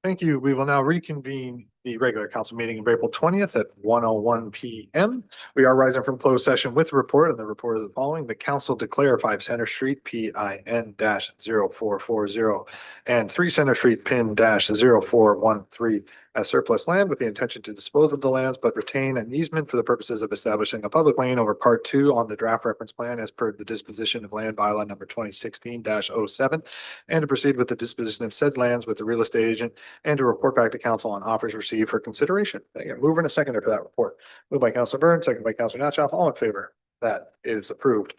Thank you. We will now reconvene the regular council meeting of April 20th at 1:01 p.m. We are rising from closed session with a report, and the report is the following. The council declare 5 Center Street PIN-0440 and 3 Center Street PIN-0413 as surplus land with the intention to dispose of the lands, but retain an easement for the purposes of establishing a public lane over Part 2 on the draft reference plan as per the disposition of land bylaw number 2016-07, and to proceed with the disposition of said lands with the real estate agent and to report back to council on offers received for consideration. Mover and a seconder for that report. Moved by Councilor Burns, second by Councilor Natchoff. All in favor? That is approved.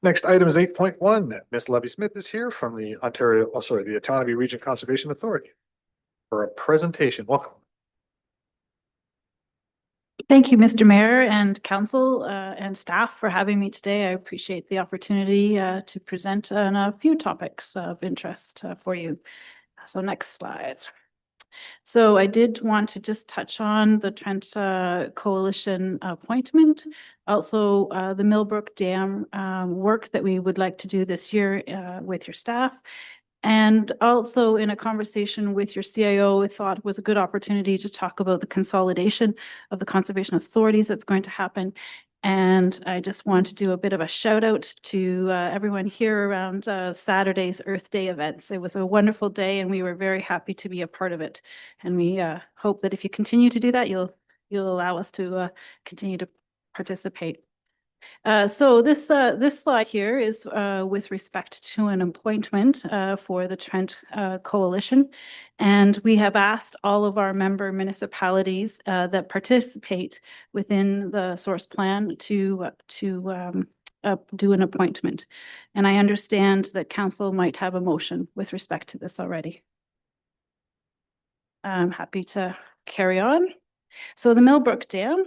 Next item is 8.1. Ms. Levy Smith is here from the the Otonabee Region Conservation Authority for a presentation. Welcome. Thank you, Mr. Mayor and council and staff for having me today. I appreciate the opportunity to present on a few topics of interest for you. So next slide. So I did want to just touch on the Trent Coalition appointment, also the Millbrook Dam work that we would like to do this year with your staff. And also in a conversation with your CIO, I thought it was a good opportunity to talk about the consolidation of the conservation authorities that's going to happen. And I just want to do a bit of a shout out to everyone here around Saturday's Earth Day events. It was a wonderful day and we were very happy to be a part of it. And we hope that if you continue to do that, you'll allow us to continue to participate. So this slide here is with respect to an appointment for the Trent Coalition. And we have asked all of our member municipalities that participate within the source plan to do an appointment. And I understand that council might have a motion with respect to this already. I'm happy to carry on. So the Millbrook Dam.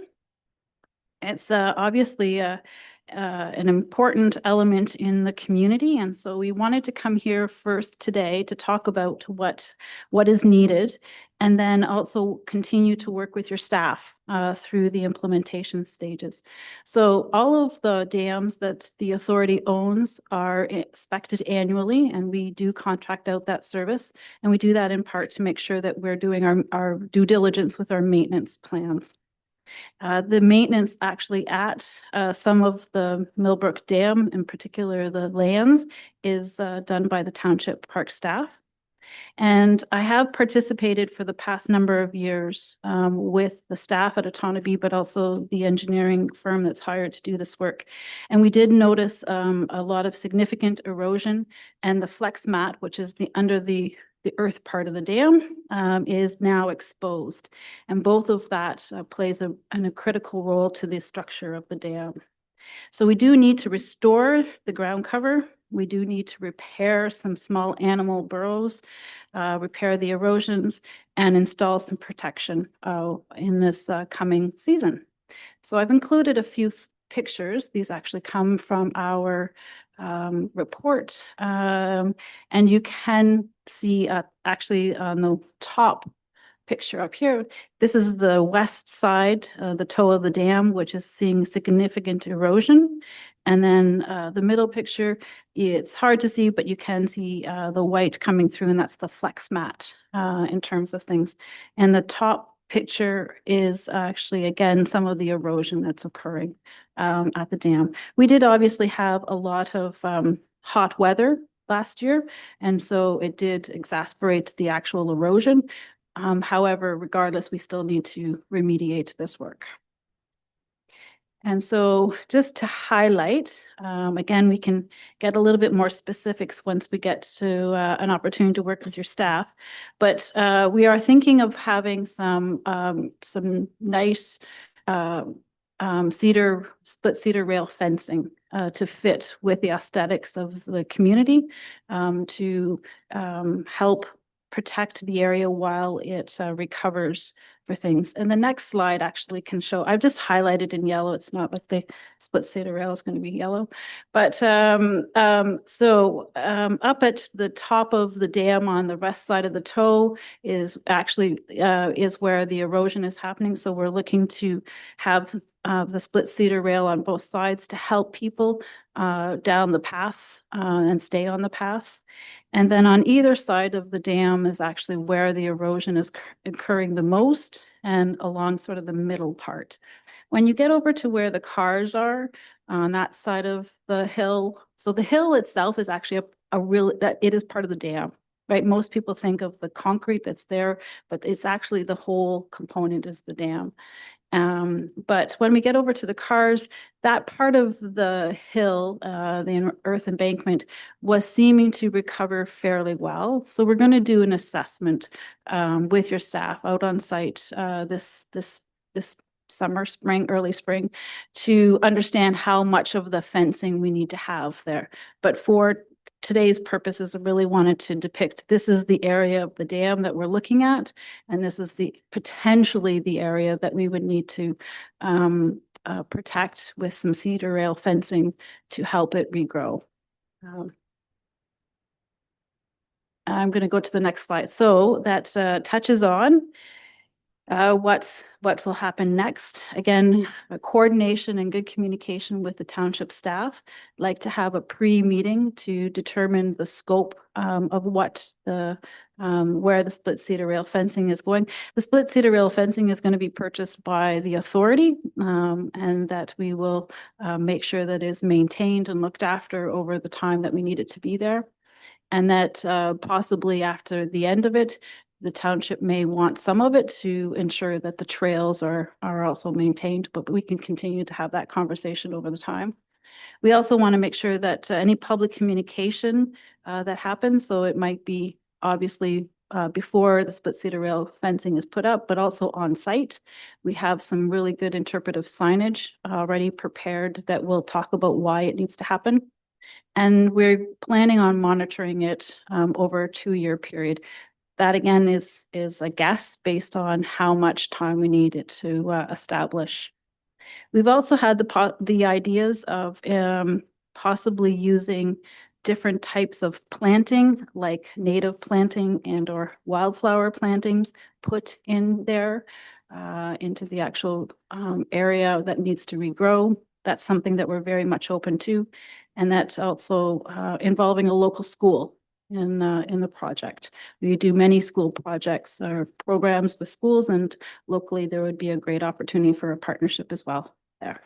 It's obviously an important element in the community. And so we wanted to come here first today to talk about what is needed, and then also continue to work with your staff through the implementation stages. So all of the dams that the authority owns are inspected annually, and we do contract out that service. And we do that in part to make sure that we're doing our due diligence with our maintenance plans. The maintenance actually at some of the Millbrook Dam, in particular the lands, is done by the township park staff. And I have participated for the past number of years with the staff at Otonabee, but also the engineering firm that's hired to do this work. And we did notice a lot of significant erosion, and the flex mat, which is under the earth part of the dam, is now exposed. And both of that plays a critical role to the structure of the dam. So we do need to restore the ground cover. We do need to repair some small animal burrows, repair the erosions, and install some protection in this coming season. So I've included a few pictures. These actually come from our report, and you can see actually on the top picture up here, this is the west side, the toe of the dam, which is seeing significant erosion. And then the middle picture, it's hard to see, but you can see the white coming through, and that's the flex mat in terms of things. And the top picture is actually, again, some of the erosion that's occurring at the dam. We did obviously have a lot of hot weather last year, and so it did exacerbate the actual erosion. However, regardless, we still need to remediate this work. And so just to highlight, again, we can get a little bit more specifics once we get to an opportunity to work with your staff. But we are thinking of having some nice split cedar rail fencing to fit with the aesthetics of the community, to help protect the area while it recovers for things. And the next slide actually can show, I've just highlighted in yellow. It's not like the split cedar rail is going to be yellow. But up at the top of the dam on the west side of the toe is actually is where the erosion is happening. So we're looking to have the split cedar rail on both sides to help people down the path and stay on the path. And then on either side of the dam is actually where the erosion is occurring the most and along sort of the middle part. When you get over to where the cars are on that side of the hill, so the hill itself is actually a real, that it is part of the dam, right? Most people think of the concrete that's there, but it's actually the whole component is the dam. But when we get over to the cars, that part of the hill, the earth embankment, was seeming to recover fairly well. So we're going to do an assessment with your staff out on site this summer, spring, early spring, to understand how much of the fencing we need to have there. But for today's purposes, I really wanted to depict this is the area of the dam that we're looking at, and this is the potentially the area that we would need to protect with some cedar rail fencing to help it regrow. I'm going to go to the next slide. So that touches on what will happen next. Again, coordination and good communication with the township staff. Like to have a pre-meeting to determine the scope of what the where the split cedar rail fencing is going. The split cedar rail fencing is going to be purchased by the authority, and that we will make sure that is maintained and looked after over the time that we need it to be there. And that possibly after the end of it, the township may want some of it to ensure that the trails are also maintained, but we can continue to have that conversation over the time. We also want to make sure that any public communication that happens, so it might be obviously before the split cedar rail fencing is put up, but also on site. We have some really good interpretive signage already prepared that will talk about why it needs to happen. And we're planning on monitoring it over a 2-year period. That again is a guess based on how much time we need it to establish. We've also had the ideas of possibly using different types of planting, like native planting and or wildflower plantings put in there into the actual area that needs to regrow. That's something that we're very much open to. And that's also involving a local school in the project. We do many school projects or programs with schools, and locally there would be a great opportunity for a partnership as well there.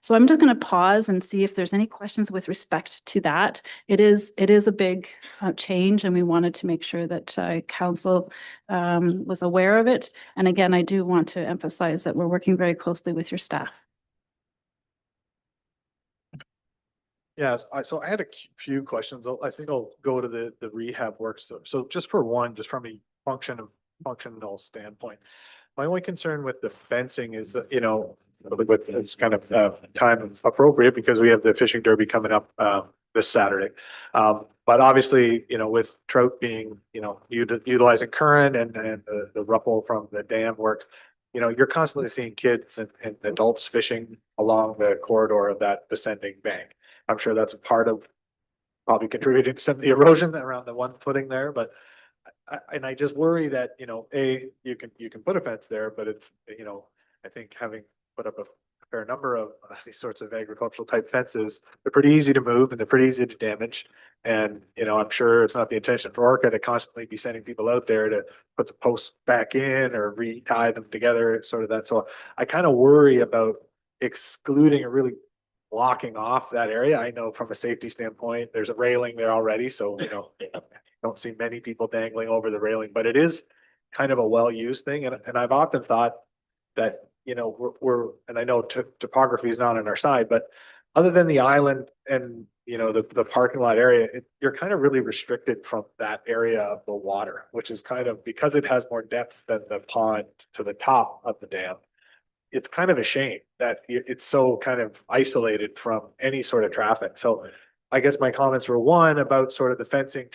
So I'm just going to pause and see if there's any questions with respect to that. It is a big change, and we wanted to make sure that council was aware of it. And again, I do want to emphasize that we're working very closely with your staff. Yes, so I had a few questions. I think I'll go to the rehab work. So just for one, just from a functional standpoint, my only concern with the fencing is that, you know, it's kind of time appropriate because we have the fishing derby coming up this Saturday. But obviously, you know, with trout being, you know, utilizing current and the ruffle from the dam works, you know, you're constantly seeing kids and adults fishing along the corridor of that descending bank. I'm sure that's a part of probably contributing to some of the erosion around the one footing there, but I just worry that, you know, you can put a fence there, but it's, you know, I think having put up a fair number of these sorts of agricultural type fences, they're pretty easy to move and they're pretty easy to damage. And, you know, I'm sure it's not the intention for Orca to constantly be sending people out there to put the posts back in or re-tie them together, sort of that. So I kind of worry about excluding or really blocking off that area. I know from a safety standpoint, there's a railing there already. So, you know, don't see many people dangling over the railing, but it is kind of a well-used thing. And I've often thought that, you know, and I know topography is not on our side, but other than the island and, you know, the parking lot area, you're kind of really restricted from that area of the water, which is kind of, because it has more depth than the pond to the top of the dam. It's kind of a shame that it's so kind of isolated from any sort of traffic. So I guess my comments were, one, about sort of the fencing,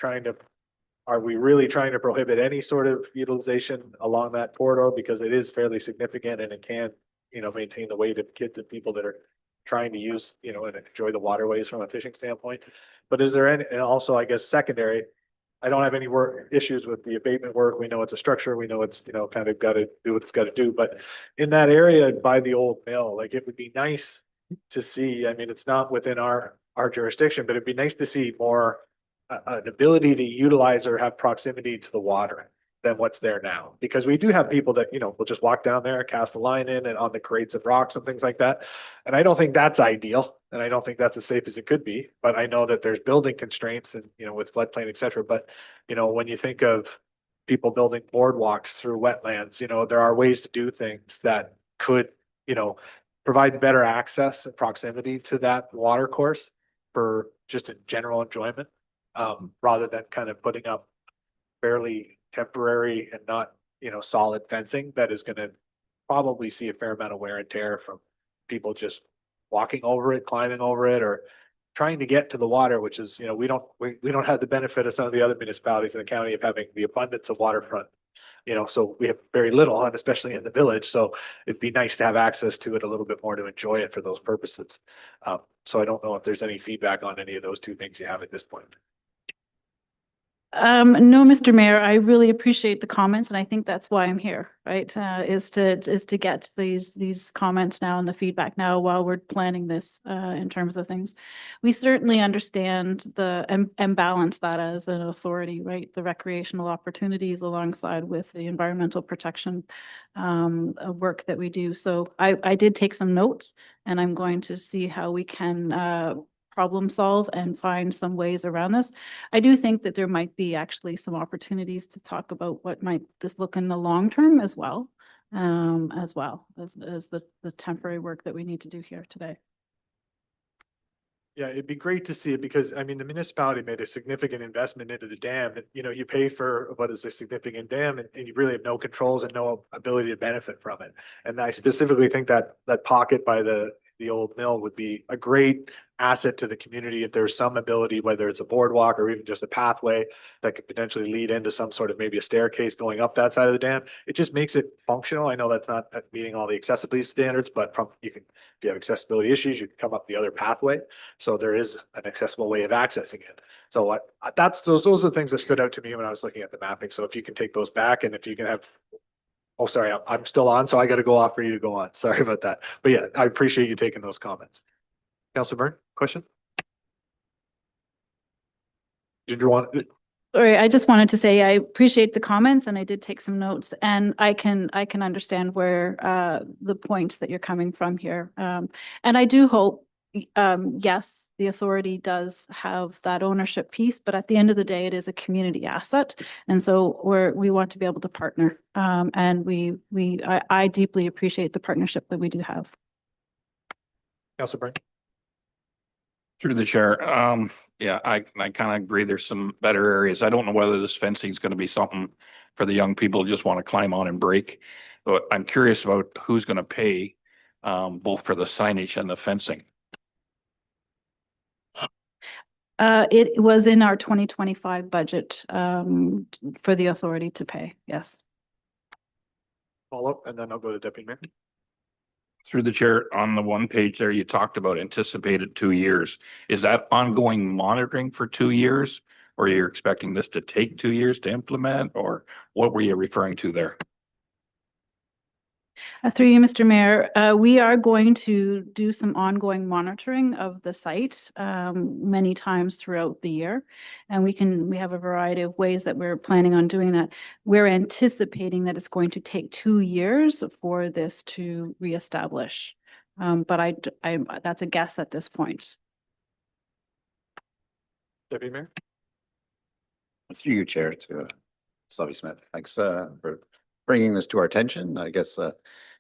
are we really trying to prohibit any sort of utilization along that corridor? Because it is fairly significant and it can, you know, maintain the weight of kids and people that are trying to use, you know, and enjoy the waterways from a fishing standpoint. But is there any, and also I guess secondary, I don't have any issues with the abatement work. We know it's a structure. We know it's, you know, kind of got to do what it's got to do. But in that area by the old mill, like, it would be nice to see, I mean, it's not within our jurisdiction, but it'd be nice to see more an ability to utilize or have proximity to the water than what's there now. Because we do have people that, will just walk down there, cast a line in and on the crates of rocks and things like that. And I don't think that's ideal. And I don't think that's as safe as it could be. But I know that there's building constraints and, with floodplain, et cetera. But, when you think of people building boardwalks through wetlands, there are ways to do things that could, provide better access and proximity to that water course for just a general enjoyment, rather than kind of putting up fairly temporary and not, solid fencing that is going to probably see a fair amount of wear and tear from people just walking over it, climbing over it, or trying to get to the water, which is, we don't have the benefit of some of the other municipalities in the county of having the abundance of waterfront. So we have very little, and especially in the village. So it'd be nice to have access to it a little bit more to enjoy it for those purposes. So I don't know if there's any feedback on any of those two things you have at this point. No, Mr. Mayor, I really appreciate the comments, and I think that's why I'm here, right? Is to get these comments now and the feedback now while we're planning this in terms of things. We certainly understand and balance that as an authority, right? The recreational opportunities alongside with the environmental protection work that we do. So I did take some notes, and I'm going to see how we can problem solve and find some ways around this. I do think that there might be actually some opportunities to talk about what might this look in the long term as well as the temporary work that we need to do here today. Yeah, it'd be great to see it because, I mean, the municipality made a significant investment into the dam and, you pay for what is a significant dam and you really have no controls and no ability to benefit from it. And I specifically think that that pocket by the old mill would be a great asset to the community if there's some ability, whether it's a boardwalk or even just a pathway that could potentially lead into some sort of maybe a staircase going up that side of the dam. It just makes it functional. I know that's not meeting all the accessibility standards, but if you have accessibility issues, you can come up the other pathway. So there is an accessible way of accessing it. So those are the things that stood out to me when I was looking at the mapping. So if you can take those back and if you can have, oh, sorry, I'm still on, so I got to go off for you to go on. Sorry about that. But yeah, I appreciate you taking those comments. Councilor Byrne, question? Did you want? Sorry, I just wanted to say I appreciate the comments and I did take some notes and I can understand where the points that you're coming from here. And I do hope, yes, the authority does have that ownership piece, but at the end of the day, it is a community asset. And so we want to be able to partner. And I deeply appreciate the partnership that we do have. Councilor Byrne? Through the chair. Yeah, I kind of agree. There's some better areas. I don't know whether this fencing is going to be something for the young people who just want to climb on and break. But I'm curious about who's going to pay both for the signage and the fencing. It was in our 2025 budget for the authority to pay. Yes. Follow up, and then I'll go to Deputy Mayor. Through the chair, on the one page there, you talked about anticipated 2 years. Is that ongoing monitoring for 2 years? Or you're expecting this to take 2 years to implement? Or what were you referring to there? Through you, Mr. Mayor, we are going to do some ongoing monitoring of the site many times throughout the year. And we have a variety of ways that we're planning on doing that. We're anticipating that it's going to take 2 years for this to reestablish. But that's a guess at this point. Deputy Mayor? Through you, Chair, to Slava Smith. Thanks for bringing this to our attention. I guess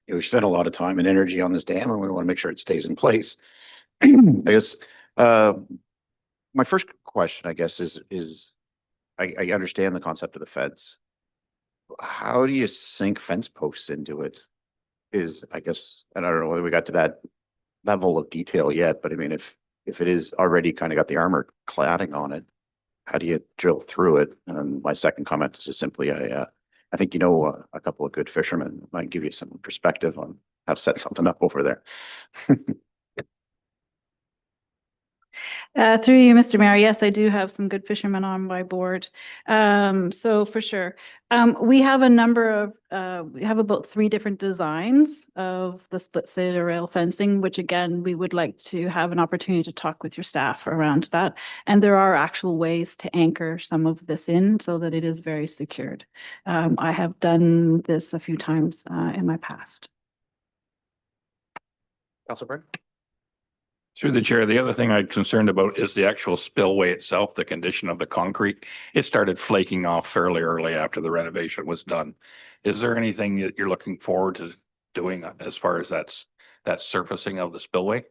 we spent a lot of time and energy on this dam and we want to make sure it stays in place. I guess my first question, I guess, is I understand the concept of the fence. How do you sink fence posts into it? I guess, and I don't know whether we got to that level of detail yet, but I mean, if it is already kind of got the armor cladding on it, how do you drill through it? And my second comment is just simply, I think a couple of good fishermen might give you some perspective on how to set something up over there. Through you, Mr. Mayor, yes, I do have some good fishermen on my board. So for sure. We have a number of, we have about 3 different designs of the split cedar rail fencing, which again, we would like to have an opportunity to talk with your staff around that. And there are actual ways to anchor some of this in so that it is very secured. I have done this a few times in my past. Councilor Brand? Through the chair, the other thing I'm concerned about is the actual spillway itself, the condition of the concrete. It started flaking off fairly early after the renovation was done. Is there anything that you're looking forward to doing as far as that surfacing of the spillway?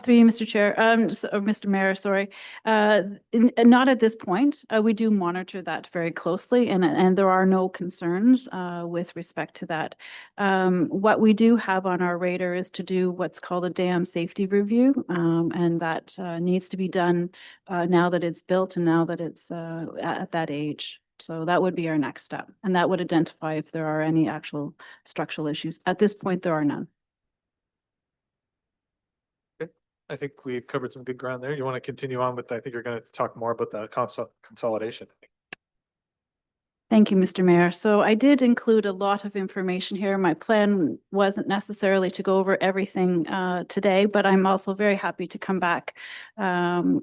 Through you, Mr. Chair, Mr. Mayor, sorry. Not at this point. We do monitor that very closely and there are no concerns with respect to that. What we do have on our radar is to do what's called a dam safety review. And that needs to be done now that it's built and now that it's at that age. So that would be our next step. And that would identify if there are any actual structural issues. At this point, there are none. I think we covered some good ground there. You want to continue on with, I think you're going to talk more about the consolidation. Thank you, Mr. Mayor. So I did include a lot of information here. My plan wasn't necessarily to go over everything today, but I'm also very happy to come back. Your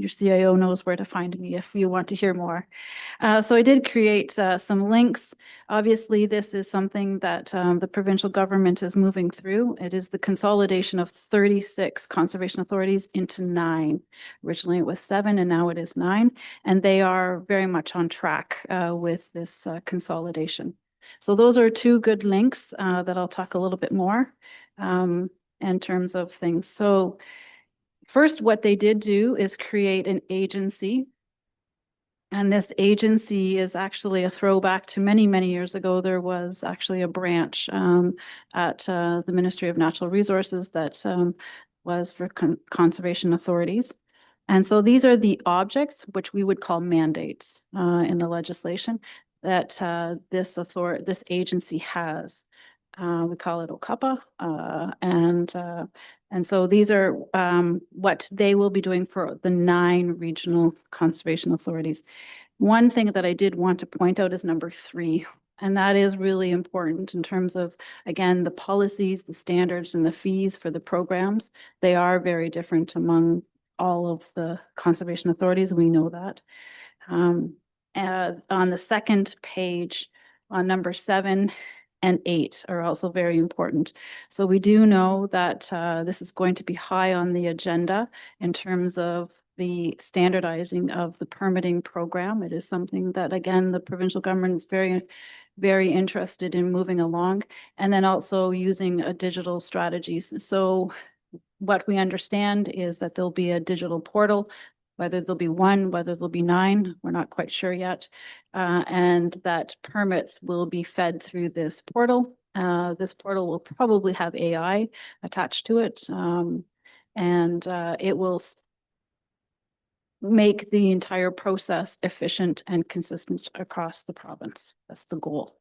CIO knows where to find me if you want to hear more. So I did create some links. Obviously, this is something that the provincial government is moving through. It is the consolidation of 36 conservation authorities into 9. Originally, it was 7 and now it is 9. And they are very much on track with this consolidation. So those are 2 good links that I'll talk a little bit more in terms of things. So first, what they did do is create an agency. And this agency is actually a throwback to many, many years ago. There was actually a branch at the Ministry of Natural Resources that was for conservation authorities. And so these are the objects, which we would call mandates in the legislation that this agency has. We call it OCUPA. And so these are what they will be doing for the 9 regional conservation authorities. One thing that I did want to point out is number 3. And that is really important in terms of, again, the policies, the standards, and the fees for the programs. They are very different among all of the conservation authorities. We know that. On the second page, on number 7 and 8 are also very important. So we do know that this is going to be high on the agenda in terms of the standardizing of the permitting program. It is something that, again, the provincial government is very, very interested in moving along, and then also using a digital strategies. So what we understand is that there'll be a digital portal, whether there'll be 1, whether there'll be 9, we're not quite sure yet. And that permits will be fed through this portal. This portal will probably have AI attached to it. And it will make the entire process efficient and consistent across the province. That's the goal.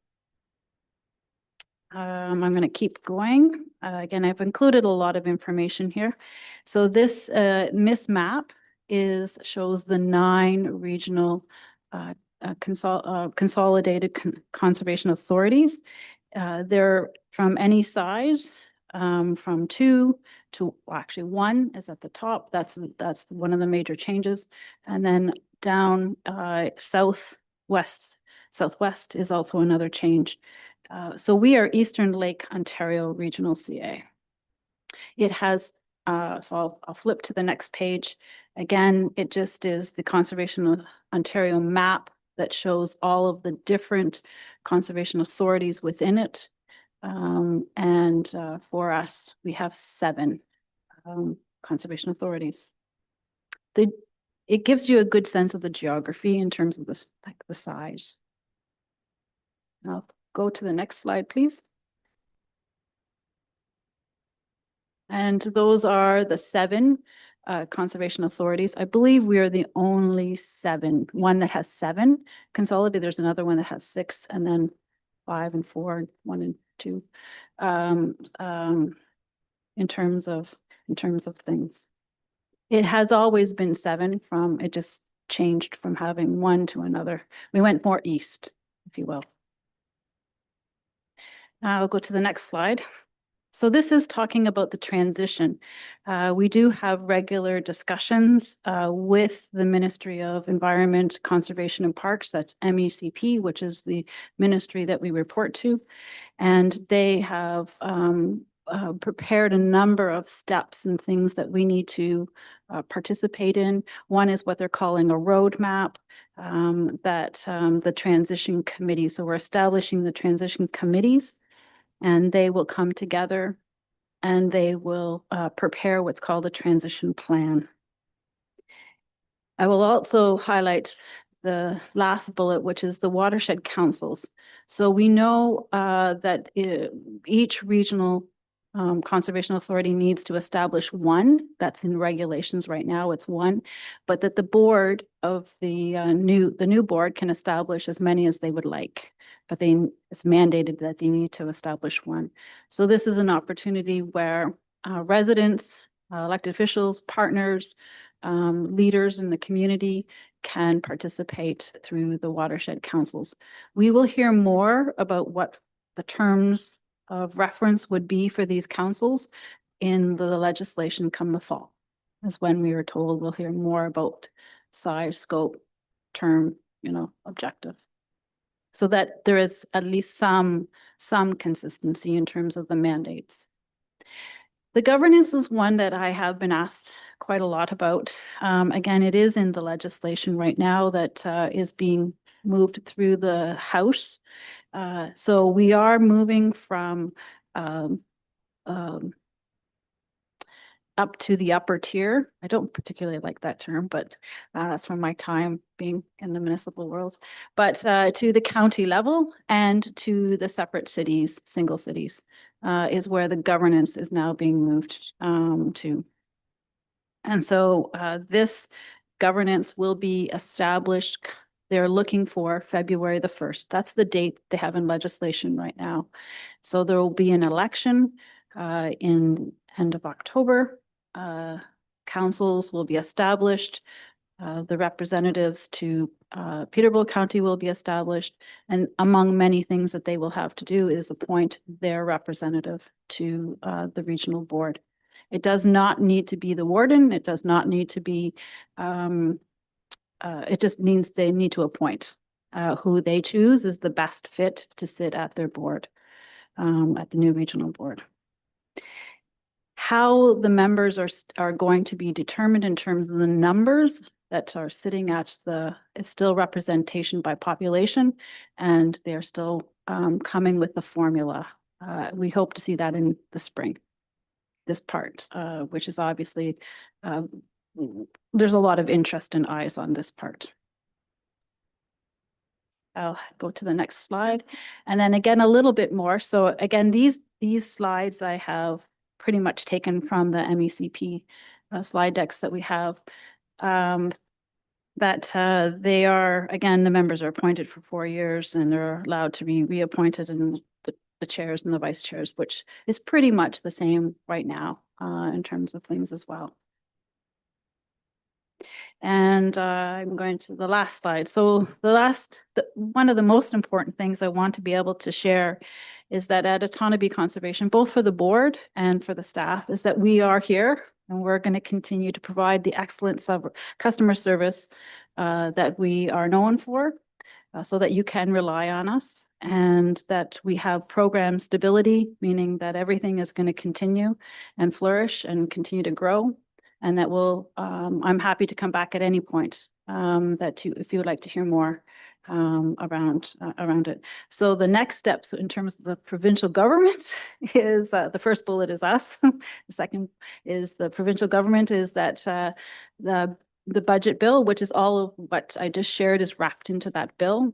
I'm going to keep going. Again, I've included a lot of information here. So this map shows the 9 regional consolidated conservation authorities. They're from any size, from 2 to actually 1 is at the top. That's one of the major changes. And then down southwest is also another change. So we are Eastern Lake Ontario Regional CA. It has, so I'll flip to the next page. Again, it just is the Conservation of Ontario map that shows all of the different conservation authorities within it. For us, we have 7 conservation authorities. It gives you a good sense of the geography in terms of the size. I'll go to the next slide, please. And those are the 7 conservation authorities. I believe we are the only 1 that has 7 consolidated. There's another one that has 6, and then 5 and 4, and 1 and 2. in terms of things. It has always been 7 it just changed from having one to another. We went more east, if you will. I'll go to the next slide. So this is talking about the transition. We do have regular discussions with the Ministry of Environment, Conservation and Parks, that's MECP, which is the ministry that we report to. And they have prepared a number of steps and things that we need to participate in. One is what they're calling a roadmap that the transition committee. So we're establishing the transition committees, and they will come together and they will prepare what's called a transition plan. I will also highlight the last bullet, which is the watershed councils. So we know that each regional conservation authority needs to establish one. That's in regulations right now, it's one, but that the board of the new board can establish as many as they would like, but it's mandated that they need to establish one. So this is an opportunity where residents, elected officials, partners, leaders in the community can participate through the watershed councils. We will hear more about what the terms of reference would be for these councils in the legislation come the fall. Is when we were told we'll hear more about size, scope, term, objective. So that there is at least some consistency in terms of the mandates. The governance is one that I have been asked quite a lot about. Again, it is in the legislation right now that is being moved through the House. So we are moving from up to the upper tier. I don't particularly like that term, but that's from my time being in the municipal world. But to the county level and to the separate cities, single cities, is where the governance is now being moved to. And so this governance will be established. They're looking for February the 1st. That's the date they have in legislation right now. So there will be an election in end of October. Councils will be established. The representatives to Peterborough County will be established. And among many things that they will have to do is appoint their representative to the regional board. It does not need to be the warden. It does not need to be, it just means they need to appoint who they choose is the best fit to sit at their board, at the new regional board. How the members are going to be determined in terms of the numbers that are sitting at it's still representation by population, and they're still coming with the formula. We hope to see that in the spring, this part, which is obviously, there's a lot of interest and eyes on this part. I'll go to the next slide. And then again, a little bit more. So again, these slides I have pretty much taken from the MECP slide decks that we have. They are, again, the members are appointed for 4 years and they're allowed to be reappointed, and the chairs and the vice chairs, which is pretty much the same right now in terms of things as well. And I'm going to the last slide. So one of the most important things I want to be able to share is that at Otonabee Conservation, both for the board and for the staff, is that we are here and we're going to continue to provide the excellent customer service that we are known for, so that you can rely on us, and that we have program stability, meaning that everything is going to continue and flourish and continue to grow. And that will, I'm happy to come back at any point if you would like to hear more around it. So the next steps in terms of the provincial government is, the first bullet is us. The second is the provincial government, is that the budget bill, which is all of what I just shared is wrapped into that bill,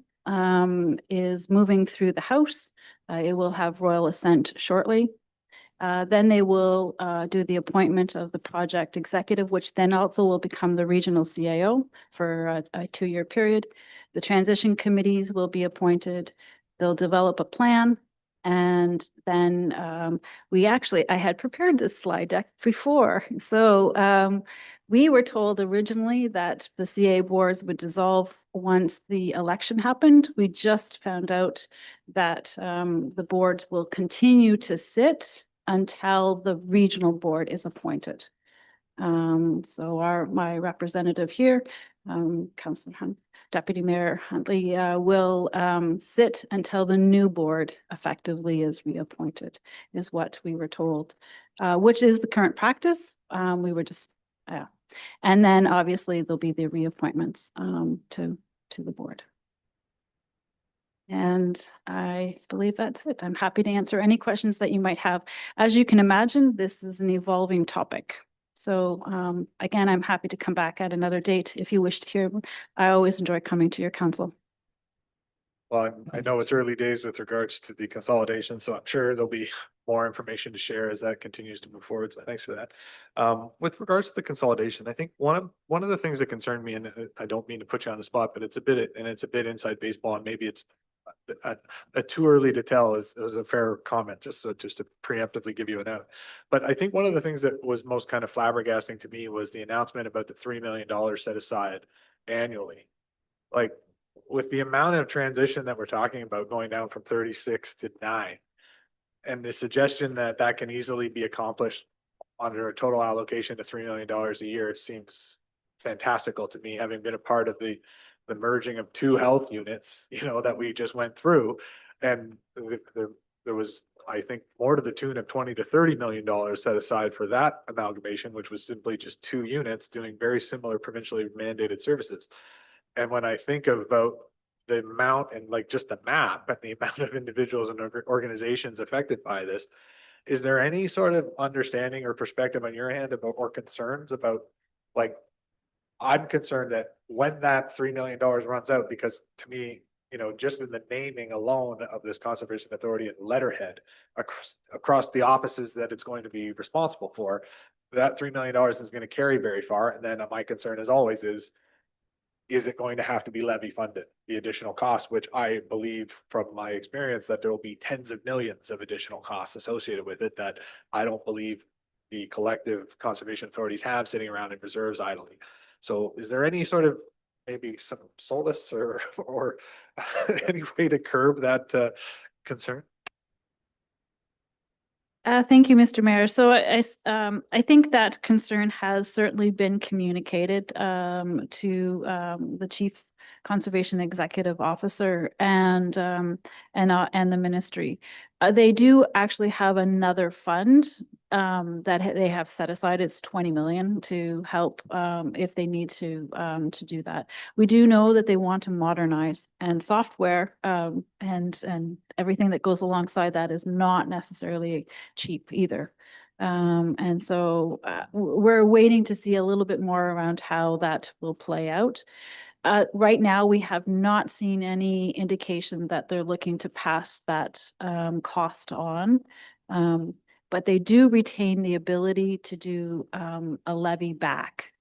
is moving through the House. It will have royal assent shortly. Then they will do the appointment of the project executive, which then also will become the regional CAO for a 2-year period. The transition committees will be appointed. They'll develop a plan, And then I had prepared this slide deck before. So we were told originally that the CA boards would dissolve once the election happened. We just found out that the boards will continue to sit until the regional board is appointed. So my representative here, Councillor Deputy Mayor Huntley, will sit until the new board effectively is reappointed, is what we were told, which is the current practice. We were just, and then obviously there'll be the reappointments to the board. And I believe that's it. I'm happy to answer any questions that you might have. As you can imagine, this is an evolving topic. So again, I'm happy to come back at another date if you wish to hear. I always enjoy coming to your council. Well, I know it's early days with regards to the consolidation, so I'm sure there'll be more information to share as that continues to move forward. So thanks for that. With regards to the consolidation, I think one of the things that concerned me, and I don't mean to put you on the spot, but it's a bit inside baseball, and maybe it's too early to tell is a fair comment, just to preemptively give you an out. But I think one of the things that was most kind of flabbergasting to me was the announcement about the $3 million set aside annually. Like, with the amount of transition that we're talking about going down from 36 to 9, and the suggestion that that can easily be accomplished under a total allocation of $3 million a year, it seems fantastical to me, having been a part of the merging of 2 health units, that we just went through. And there was, I think, more to the tune of $20 to $30 million set aside for that amalgamation, which was simply just 2 units doing very similar provincially mandated services. And when I think about the amount and like just the map and the amount of individuals and organizations affected by this, is there any sort of understanding or perspective on your end about, or concerns about, like, I'm concerned that when that $3 million runs out, because to me, just in the naming alone of this conservation authority and letterhead across the offices that it's going to be responsible for, that $3 million is going to carry very far. And then my concern, as always, is it going to have to be levy funded, the additional cost, which I believe from my experience that there will be tens of millions of additional costs associated with it that I don't believe the collective conservation authorities have sitting around in reserves idly. So is there any sort of maybe some solace or any way to curb that concern? Thank you, Mr. Mayor. So I think that concern has certainly been communicated to the Chief Conservation Executive Officer and the ministry. They do actually have another fund that they have set aside. It's 20 million to help if they need to do that. We do know that they want to modernize, and software and everything that goes alongside that is not necessarily cheap either. And so we're waiting to see a little bit more around how that will play out. Right now, we have not seen any indication that they're looking to pass that cost on. But they do retain the ability to do a levy back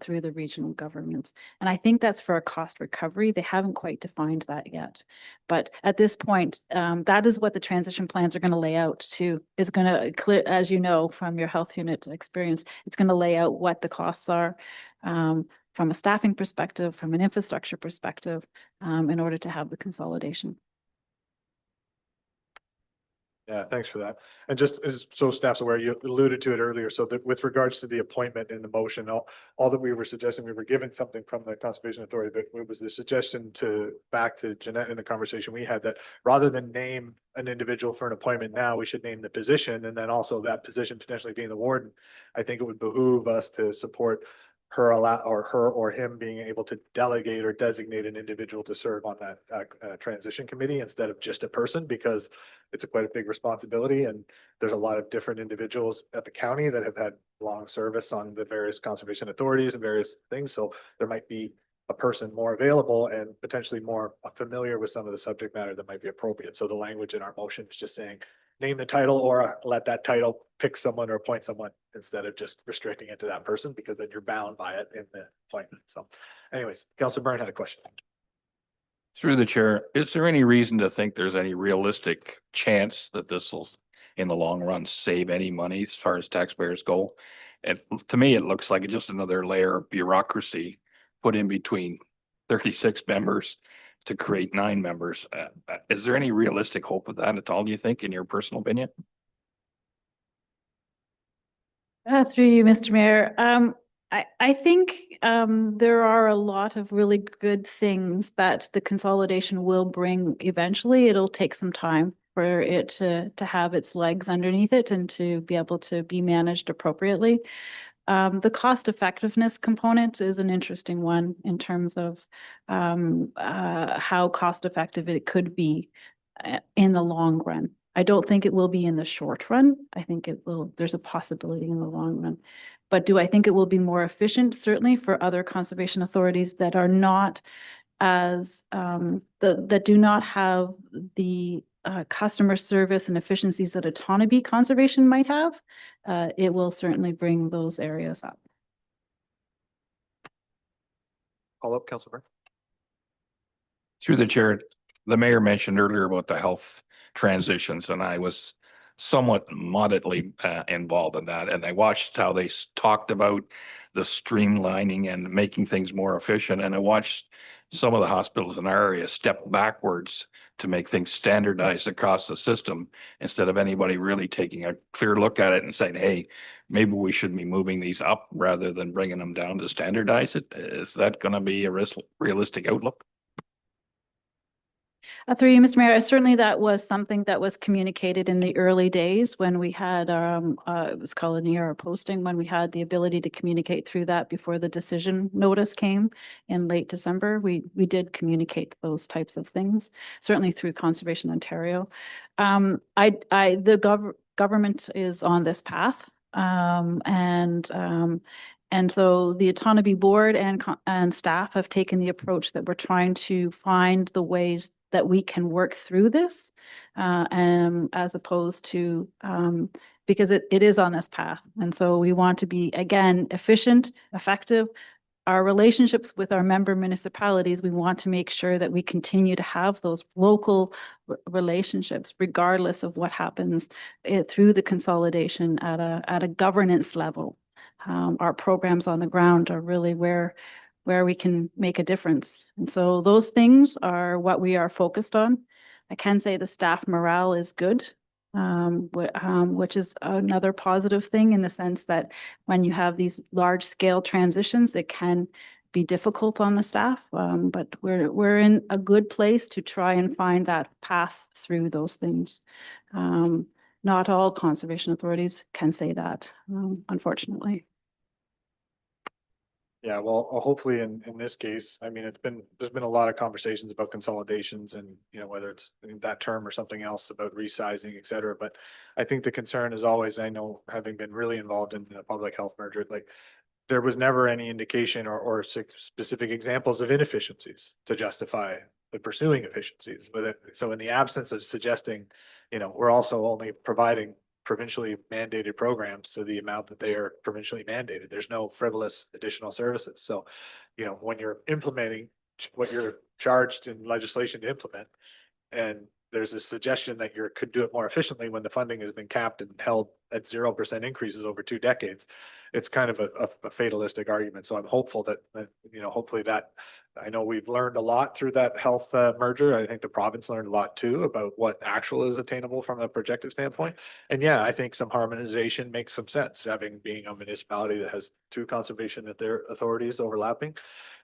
through the regional governments. And I think that's for a cost recovery. They haven't quite defined that yet. But at this point, that is what the transition plans are going to lay out too. Is going to clear, as you know, from your health unit experience, it's going to lay out what the costs are from a staffing perspective, from an infrastructure perspective, in order to have the consolidation. Yeah, thanks for that. And just as so staff's aware, you alluded to it earlier, so that with regards to the appointment and the motion, all that we were suggesting, we were given something from the Conservation Authority, but it was the suggestion back to Jeanette in the conversation we had, that rather than name an individual for an appointment now, we should name the position, and then also that position potentially being the warden. I think it would behoove us to support her or him being able to delegate or designate an individual to serve on that transition committee instead of just a person, because it's quite a big responsibility, and there's a lot of different individuals at the county that have had long service on the various conservation authorities and various things. So there might be a person more available and potentially more familiar with some of the subject matter that might be appropriate. So the language in our motion is just saying, name the title or let that title pick someone or appoint someone, instead of just restricting it to that person, because then you're bound by it in the appointment. So anyways, Councilor Byrne had a question. Through the chair, is there any reason to think there's any realistic chance that this will, in the long run, save any money as far as taxpayers go? And to me, it looks like just another layer of bureaucracy put in between 36 members to create 9 members. Is there any realistic hope of that at all, do you think, in your personal opinion? Through you, Mr. Mayor. I think there are a lot of really good things that the consolidation will bring eventually. It'll take some time for it to have its legs underneath it and to be able to be managed appropriately. The cost effectiveness component is an interesting one in terms of how cost effective it could be in the long run. I don't think it will be in the short run. I think it will, there's a possibility in the long run. But do I think it will be more efficient? Certainly for other conservation authorities that are not as, that do not have the customer service and efficiencies that Otonabee Conservation might have, it will certainly bring those areas up. Follow up, Councilor Burke. Through the chair, the mayor mentioned earlier about the health transitions, and I was somewhat moderately involved in that. And I watched how they talked about the streamlining and making things more efficient. And I watched some of the hospitals in our area step backwards to make things standardized across the system instead of anybody really taking a clear look at it and saying, hey, maybe we should be moving these up rather than bringing them down to standardize it. Is that going to be a realistic outlook? Through you, Mr. Mayor, certainly that was something that was communicated in the early days when we had, it was called an ER posting, when we had the ability to communicate through that before the decision notice came in late December. We did communicate those types of things, certainly through Conservation Ontario. The government is on this path, and so the Otonabee board and staff have taken the approach that we're trying to find the ways that we can work through this, as opposed to, because it is on this path. And so we want to be, again, efficient, effective. Our relationships with our member municipalities, we want to make sure that we continue to have those local relationships, regardless of what happens through the consolidation at a governance level. Our programs on the ground are really where we can make a difference. And so those things are what we are focused on. I can say the staff morale is good, which is another positive thing in the sense that when you have these large scale transitions, it can be difficult on the staff, but we're in a good place to try and find that path through those things. Not all conservation authorities can say that, unfortunately. Yeah, well, hopefully in this case, I mean, there's been a lot of conversations about consolidations and, you know, whether it's that term or something else about resizing, et cetera. But I think the concern is always, I know, having been really involved in the public health merger, like there was never any indication or specific examples of inefficiencies to justify the pursuing efficiencies with it. So in the absence of suggesting, you know, we're also only providing provincially mandated programs to the amount that they are provincially mandated. There's no frivolous additional services. So, you know, when you're implementing what you're charged in legislation to implement, and there's a suggestion that you could do it more efficiently when the funding has been capped and held at 0% increases over 2 decades, it's kind of a fatalistic argument. So I'm hopeful that, you know, hopefully that, I know we've learned a lot through that health merger. I think the province learned a lot too about what actual is attainable from a projective standpoint. And yeah, I think some harmonization makes some sense, being a municipality that has 2 conservation authorities overlapping.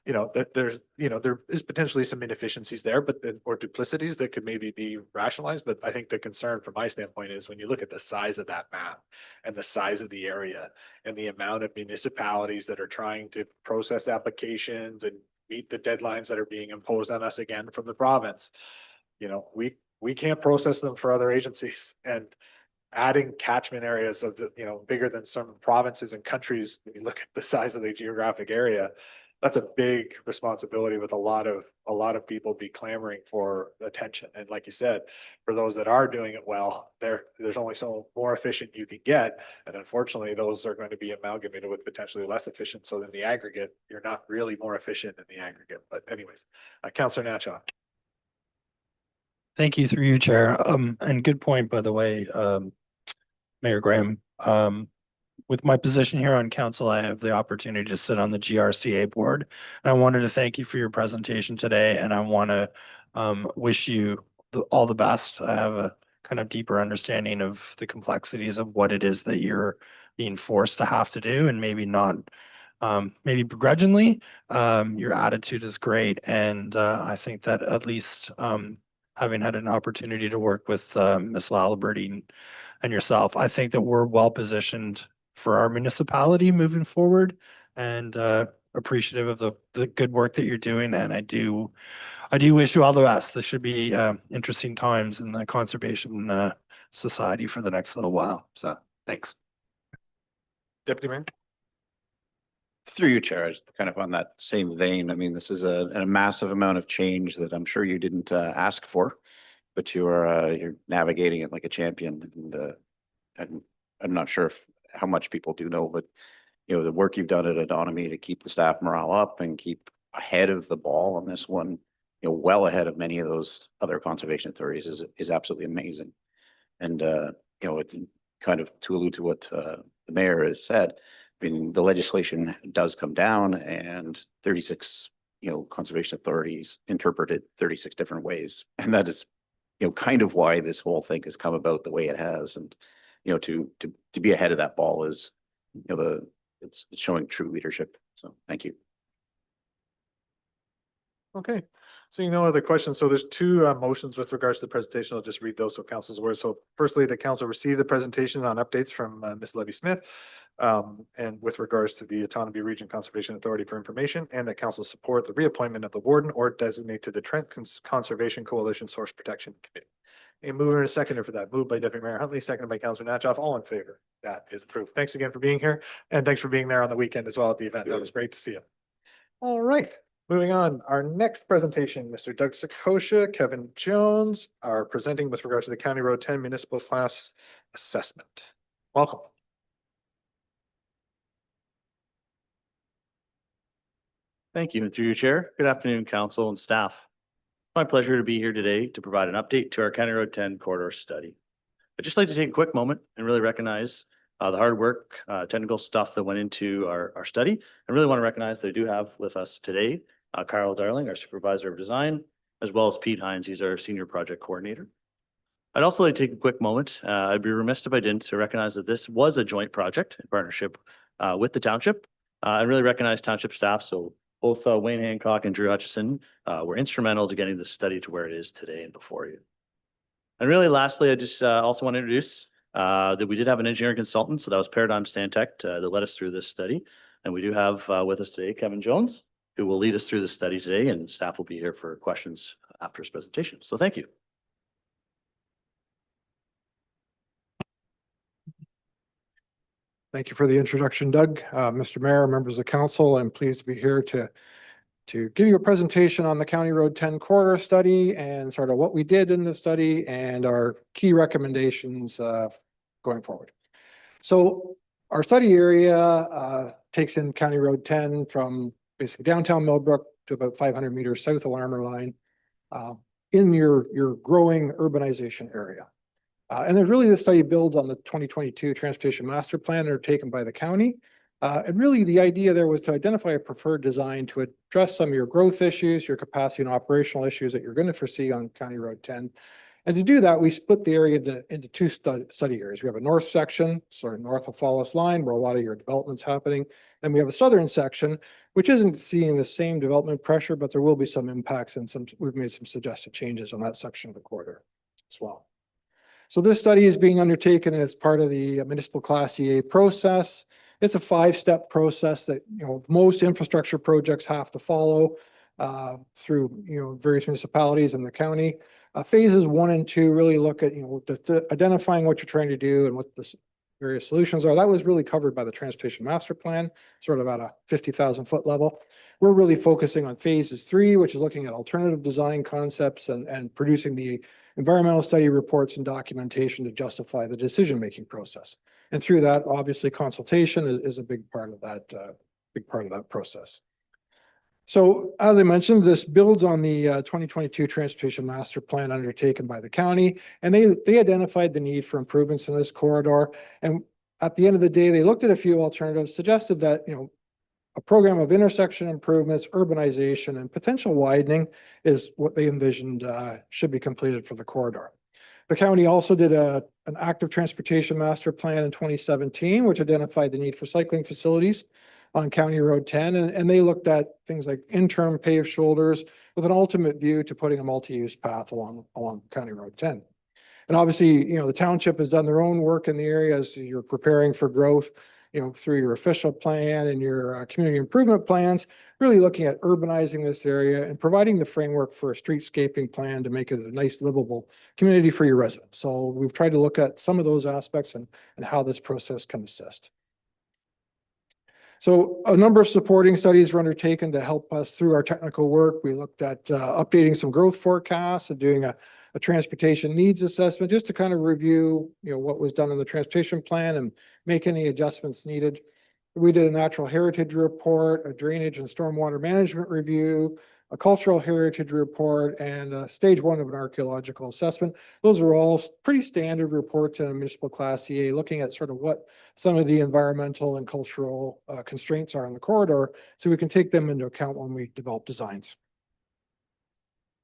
You know, that there's, you know, there is potentially some inefficiencies there, but or duplicities that could maybe be rationalized. But I think the concern from my standpoint is when you look at the size of that map and the size of the area and the amount of municipalities that are trying to process applications and meet the deadlines that are being imposed on us again from the province, you know, we can't process them for other agencies. And adding catchment areas of the, you know, bigger than some provinces and countries, when you look at the size of the geographic area, that's a big responsibility with a lot of people be clamoring for attention. And like you said, for those that are doing it well, there's only so more efficient you can get. And unfortunately, those are going to be amalgamated with potentially less efficient. So in the aggregate, you're not really more efficient in the aggregate. But anyways, Councillor Natchon. Thank you through you, Chair. And good point, by the way, Mayor Graham. With my position here on council, I have the opportunity to sit on the GRCA board. And I wanted to thank you for your presentation today, and I want to wish you all the best. I have a kind of deeper understanding of the complexities of what it is that you're being forced to have to do, and maybe not, maybe begrudgingly. Your attitude is great, and I think that at least having had an opportunity to work with Ms. Laliberty and yourself, I think that we're well positioned for our municipality moving forward, and appreciative of the good work that you're doing. And I do wish you all the best. This should be interesting times in the conservation society for the next little while. So thanks. Deputy Mayor? Through you, Chair, just kind of on that same vein, I mean, this is a massive amount of change that I'm sure you didn't ask for, but you're navigating it like a champion. And I'm not sure how much people do know, but the work you've done at Autonomy to keep the staff morale up and keep ahead of the ball on this one, well ahead of many of those other conservation authorities is absolutely amazing. And it's kind of to allude to what the mayor has said. I mean, the legislation does come down, and 36, conservation authorities interpreted 36 different ways. And that is, kind of why this whole thing has come about the way it has. And, to be ahead of that ball is, it's showing true leadership. So thank you. Okay, seeing no other questions. So there's two motions with regards to the presentation. I'll just read those so council's aware. So firstly, the council received the presentation on updates from Ms. Levy-Smith and with regards to the Autonomy Region Conservation Authority for information, and that council support the reappointment of the warden or designate to the Trent Conservation Coalition Source Protection Committee. A mover and a seconder for that. Moved by Deputy Mayor Huntley, seconded by Councilor Natchoff. All in favor? That is approved. Thanks again for being here, and thanks for being there on the weekend as well at the event. That was great to see you. All right. Moving on, our next presentation, Mr. Doug Sakosha, Kevin Jones are presenting with regard to the County Road 10 Municipal Class Assessment. Welcome. Thank you, and through your chair, good afternoon, council and staff. My pleasure to be here today to provide an update to our County Road 10 corridor study. I'd just like to take a quick moment and really recognize the hard work, technical stuff that went into our study. I really want to recognize that I do have with us today Carl Darling, our supervisor of design, as well as Pete Hines, he's our senior project coordinator. I'd also like to take a quick moment. I'd be remiss if I didn't to recognize that this was a joint project in partnership with the township. I really recognize township staff. So both Wayne Hancock and Drew Hutchison were instrumental to getting this study to where it is today and before you. And really lastly, I just also want to introduce that we did have an engineering consultant. So that was Paradigm Stantec that led us through this study. And we do have with us today, Kevin Jones, who will lead us through the study today, and staff will be here for questions after his presentation. So thank you. Thank you for the introduction, Doug. Mr. Mayor, members of council, I'm pleased to be here to give you a presentation on the County Road 10 corridor study and sort of what we did in the study and our key recommendations going forward. So our study area takes in County Road 10 from basically downtown Millbrook to about 500 meters south of Armour Line in your growing urbanization area. And then really the study builds on the 2022 Transportation Master Plan undertaken by the county. And really the idea there was to identify a preferred design to address some of your growth issues, your capacity and operational issues that you're going to foresee on County Road 10. And to do that, we split the area into two study areas. We have a north section, sort of north of Fallis Line, where a lot of your development's happening. And we have a southern section, which isn't seeing the same development pressure, but there will be some impacts and we've made some suggested changes on that section of the corridor as well. So this study is being undertaken as part of the municipal class EA process. It's a 5-step process that most infrastructure projects have to follow through various municipalities in the county. Phases 1 and 2 really look at identifying what you're trying to do and what the various solutions are. That was really covered by the Transportation Master Plan, sort of at a 50,000-foot level. We're really focusing on phases 3, which is looking at alternative design concepts and producing the environmental study reports and documentation to justify the decision-making process. And through that, obviously, consultation is a big part of that process. So as I mentioned, this builds on the 2022 Transportation Master Plan undertaken by the county. And they identified the need for improvements in this corridor. And at the end of the day, they looked at a few alternatives, suggested that, a program of intersection improvements, urbanization, and potential widening is what they envisioned should be completed for the corridor. The county also did an active transportation master plan in 2017, which identified the need for cycling facilities on County Road 10, and they looked at things like interim paved shoulders with an ultimate view to putting a multi-use path along County Road 10. And obviously, the township has done their own work in the area as you're preparing for growth, through your official plan and your community improvement plans, really looking at urbanizing this area and providing the framework for a streetscaping plan to make it a nice livable community for your residents. So we've tried to look at some of those aspects and how this process can assist. So a number of supporting studies were undertaken to help us through our technical work. We looked at updating some growth forecasts and doing a transportation needs assessment just to kind of review, what was done in the transportation plan and make any adjustments needed. We did a natural heritage report, a drainage and stormwater management review, a cultural heritage report, and stage 1 of an archaeological assessment. Those are all pretty standard reports in a municipal class CA, looking at sort of what some of the environmental and cultural constraints are in the corridor, so we can take them into account when we develop designs.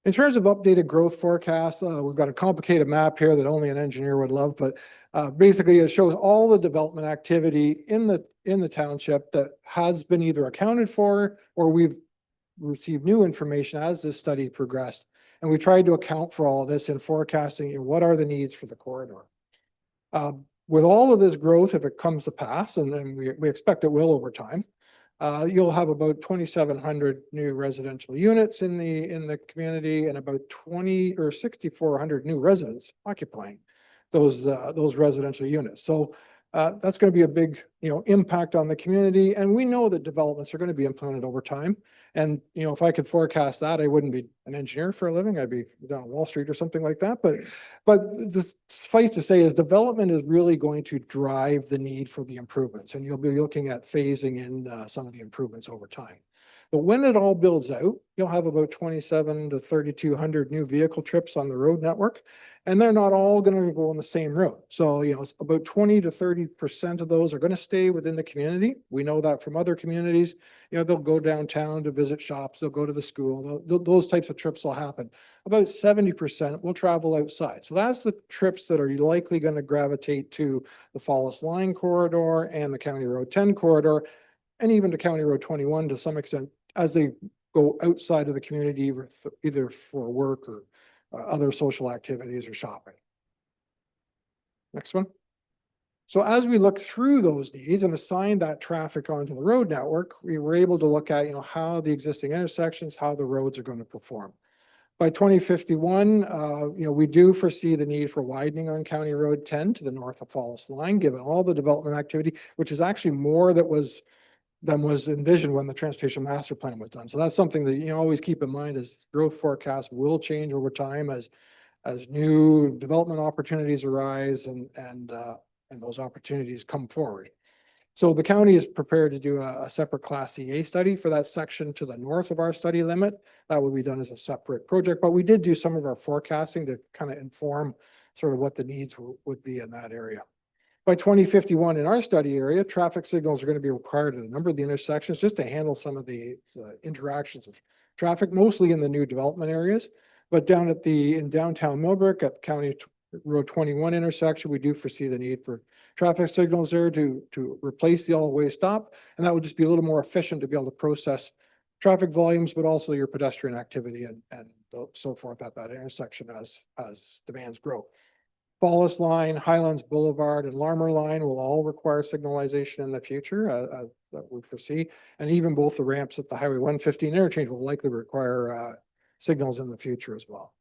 In terms of updated growth forecasts, we've got a complicated map here that only an engineer would love, but basically it shows all the development activity in the township that has been either accounted for or we've received new information as this study progressed. And we tried to account for all of this in forecasting, what are the needs for the corridor. With all of this growth, if it comes to pass, and we expect it will over time, you'll have about 2,700 new residential units in the community and about 6,400 new residents occupying those residential units. So that's going to be a big, impact on the community. And we know that developments are going to be implemented over time. And, if I could forecast that, I wouldn't be an engineer for a living. I'd be down on Wall Street or something like that. But suffice to say is development is really going to drive the need for the improvements. And you'll be looking at phasing in some of the improvements over time. But when it all builds out, you'll have about 27 to 3,200 new vehicle trips on the road network, and they're not all going to go on the same road. So, about 20 to 30% of those are going to stay within the community. We know that from other communities. They'll go downtown to visit shops, they'll go to the school, those types of trips will happen. About 70% will travel outside. So that's the trips that are likely going to gravitate to the Fallis Line corridor and the County Road 10 corridor, and even to County Road 21 to some extent, as they go outside of the community, either for work or other social activities or shopping. Next one. So as we look through those needs and assign that traffic onto the road network, we were able to look at, how the existing intersections, how the roads are going to perform. By 2051, we do foresee the need for widening on County Road 10 to the north of Fallis Line, given all the development activity, which is actually more than was envisioned when the Transportation Master Plan was done. So that's something that always keep in mind is growth forecasts will change over time as new development opportunities arise and those opportunities come forward. So the county is prepared to do a separate Class EA study for that section to the north of our study limit. That will be done as a separate project, but we did do some of our forecasting to kind of inform sort of what the needs would be in that area. By 2051 in our study area, traffic signals are going to be required at a number of the intersections just to handle some of the interactions of traffic, mostly in the new development areas. But in downtown Millbrook at the County Road 21 intersection, we do foresee the need for traffic signals there to replace the all-way stop. And that would just be a little more efficient to be able to process traffic volumes, but also your pedestrian activity and so forth at that intersection as demands grow. Fallis Line, Highlands Boulevard, and Larmer Line will all require signalization in the future that we foresee. And even both the ramps at the Highway 115 interchange will likely require signals in the future as well.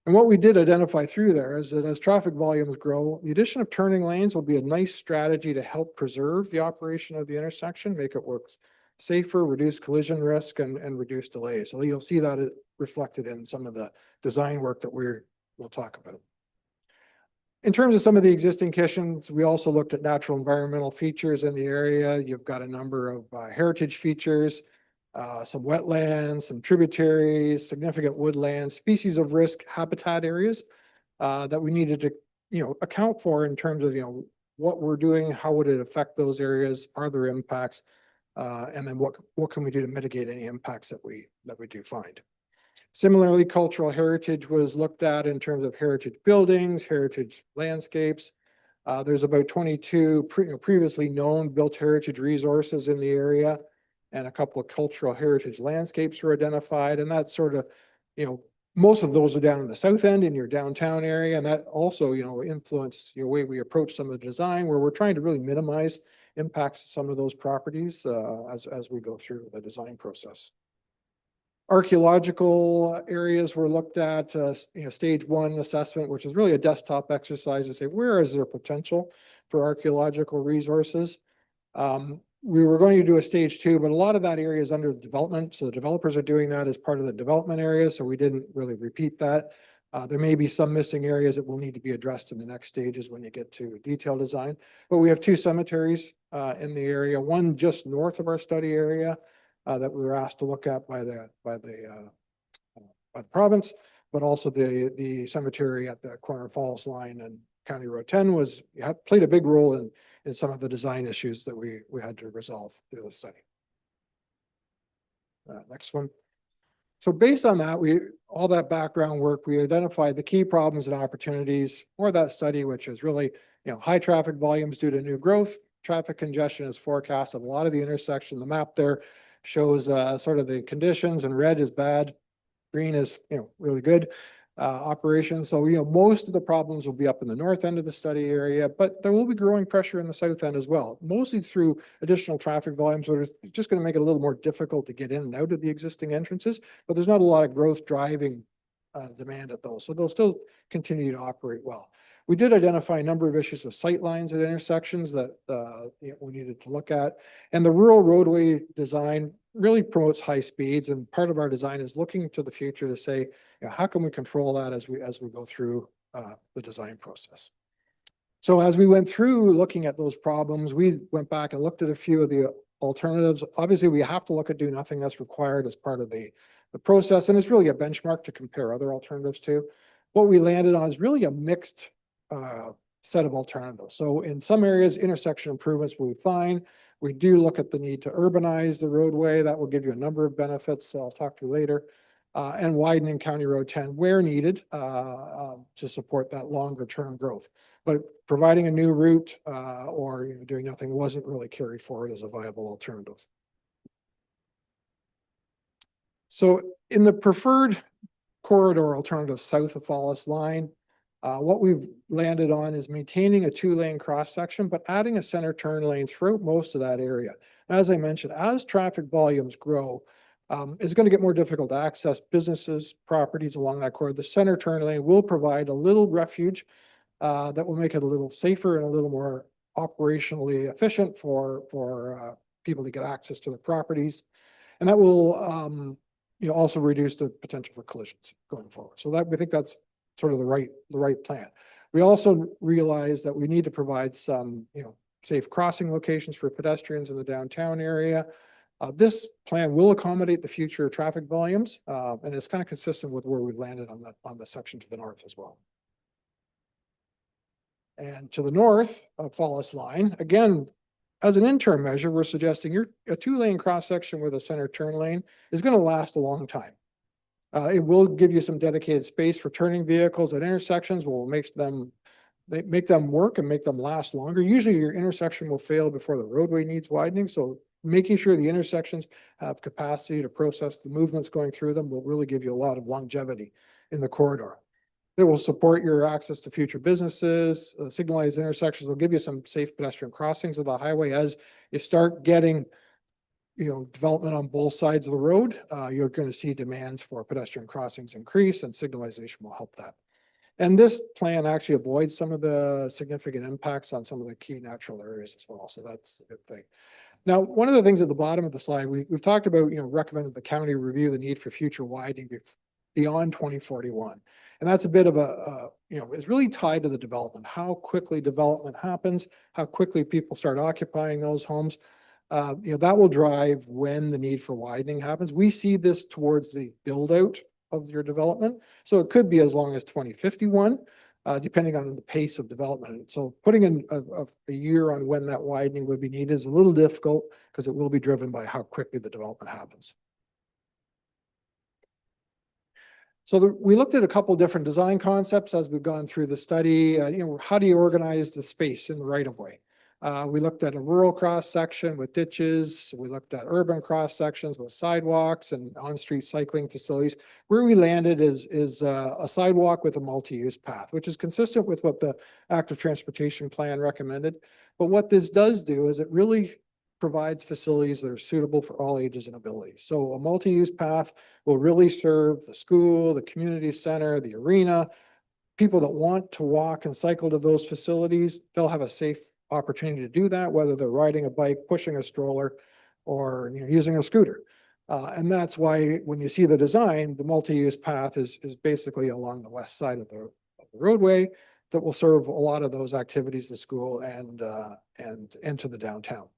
And what we did identify through there is that as traffic volumes grow, the addition of turning lanes will be a nice strategy to help preserve the operation of the intersection, make it work safer, reduce collision risk, and reduce delays. So you'll see that reflected in some of the design work that we'll talk about. In terms of some of the existing conditions, we also looked at natural environmental features in the area. You've got a number of heritage features. some wetlands, some tributaries, significant woodlands, species of risk habitat areas that we needed to, account for in terms of, what we're doing, how would it affect those areas, are there impacts? And then what can we do to mitigate any impacts that we do find? Similarly, cultural heritage was looked at in terms of heritage buildings, heritage landscapes. There's about 22 previously known built heritage resources in the area, and a couple of cultural heritage landscapes were identified. And that sort of, most of those are down in the south end in your downtown area. And that also, influenced the way we approach some of the design, where we're trying to really minimize impacts to some of those properties as we go through the design process. Archaeological areas were looked at, stage 1 assessment, which is really a desktop exercise to say, where is there potential for archaeological resources? We were going to do a stage 2, but a lot of that area is under development. So the developers are doing that as part of the development area. So we didn't really repeat that. There may be some missing areas that will need to be addressed in the next stages when you get to detailed design. But we have 2 cemeteries in the area, one just north of our study area that we were asked to look at by the province, but also the cemetery at the corner of Falls Line and County Road 10 played a big role in some of the design issues that we had to resolve through the study. Next one. So based on that, all that background work, we identified the key problems and opportunities for that study, which is really, high traffic volumes due to new growth. Traffic congestion is forecast of a lot of the intersection. The map there shows sort of the conditions, and red is bad, green is, really good operations. So, most of the problems will be up in the north end of the study area, but there will be growing pressure in the south end as well, mostly through additional traffic volumes. So it's just going to make it a little more difficult to get in and out of the existing entrances, but there's not a lot of growth driving demand at those. So they'll still continue to operate well. We did identify a number of issues with sight lines at intersections that we needed to look at. And the rural roadway design really promotes high speeds. And part of our design is looking to the future to say, how can we control that as we go through the design process? So as we went through looking at those problems, we went back and looked at a few of the alternatives. Obviously, we have to look at do nothing that's required as part of the process. And it's really a benchmark to compare other alternatives to. What we landed on is really a mixed set of alternatives. So in some areas, intersection improvements will be fine. We do look at the need to urbanize the roadway. That will give you a number of benefits I'll talk to you later. And widening County Road 10 where needed to support that longer term growth. But providing a new route or doing nothing wasn't really carried forward as a viable alternative. So in the preferred corridor alternative south of Falls Line, what we've landed on is maintaining a 2-lane cross section, but adding a center turn lane throughout most of that area. And as I mentioned, as traffic volumes grow, it's going to get more difficult to access businesses, properties along that corridor. The center turn lane will provide a little refuge that will make it a little safer and a little more operationally efficient for people to get access to the properties. And that will also reduce the potential for collisions going forward. So that we think that's sort of the right plan. We also realize that we need to provide some, safe crossing locations for pedestrians in the downtown area. This plan will accommodate the future traffic volumes, and it's kind of consistent with where we've landed on the section to the north as well. And to the north of Falls Line, again, as an interim measure, we're suggesting a 2-lane cross section with a center turn lane is going to last a long time. It will give you some dedicated space for turning vehicles at intersections. Will make them work and make them last longer. Usually your intersection will fail before the roadway needs widening. So making sure the intersections have capacity to process the movements going through them will really give you a lot of longevity in the corridor. It will support your access to future businesses. Signalized intersections will give you some safe pedestrian crossings of the highway as you start getting development on both sides of the road. You're going to see demands for pedestrian crossings increase, and signalization will help that. And this plan actually avoids some of the significant impacts on some of the key natural areas as well. So that's a good thing. Now, one of the things at the bottom of the slide, we've talked about, recommended the county review the need for future widening beyond 2041. And that's a bit of it's really tied to the development, how quickly development happens, how quickly people start occupying those homes. That will drive when the need for widening happens. We see this towards the build out of your development. So it could be as long as 2051, depending on the pace of development. So putting in a year on when that widening would be needed is a little difficult because it will be driven by how quickly the development happens. So we looked at a couple different design concepts as we've gone through the study. How do you organize the space in the right of way? We looked at a rural cross section with ditches. We looked at urban cross sections with sidewalks and on-street cycling facilities. Where we landed is a sidewalk with a multi-use path, which is consistent with what the active transportation plan recommended. But what this does do is it really provides facilities that are suitable for all ages and abilities. So a multi-use path will really serve the school, the community center, the arena. People that want to walk and cycle to those facilities, they'll have a safe opportunity to do that, whether they're riding a bike, pushing a stroller, or using a scooter. And that's why when you see the design, the multi-use path is basically along the west side of the roadway that will serve a lot of those activities, the school and into the downtown.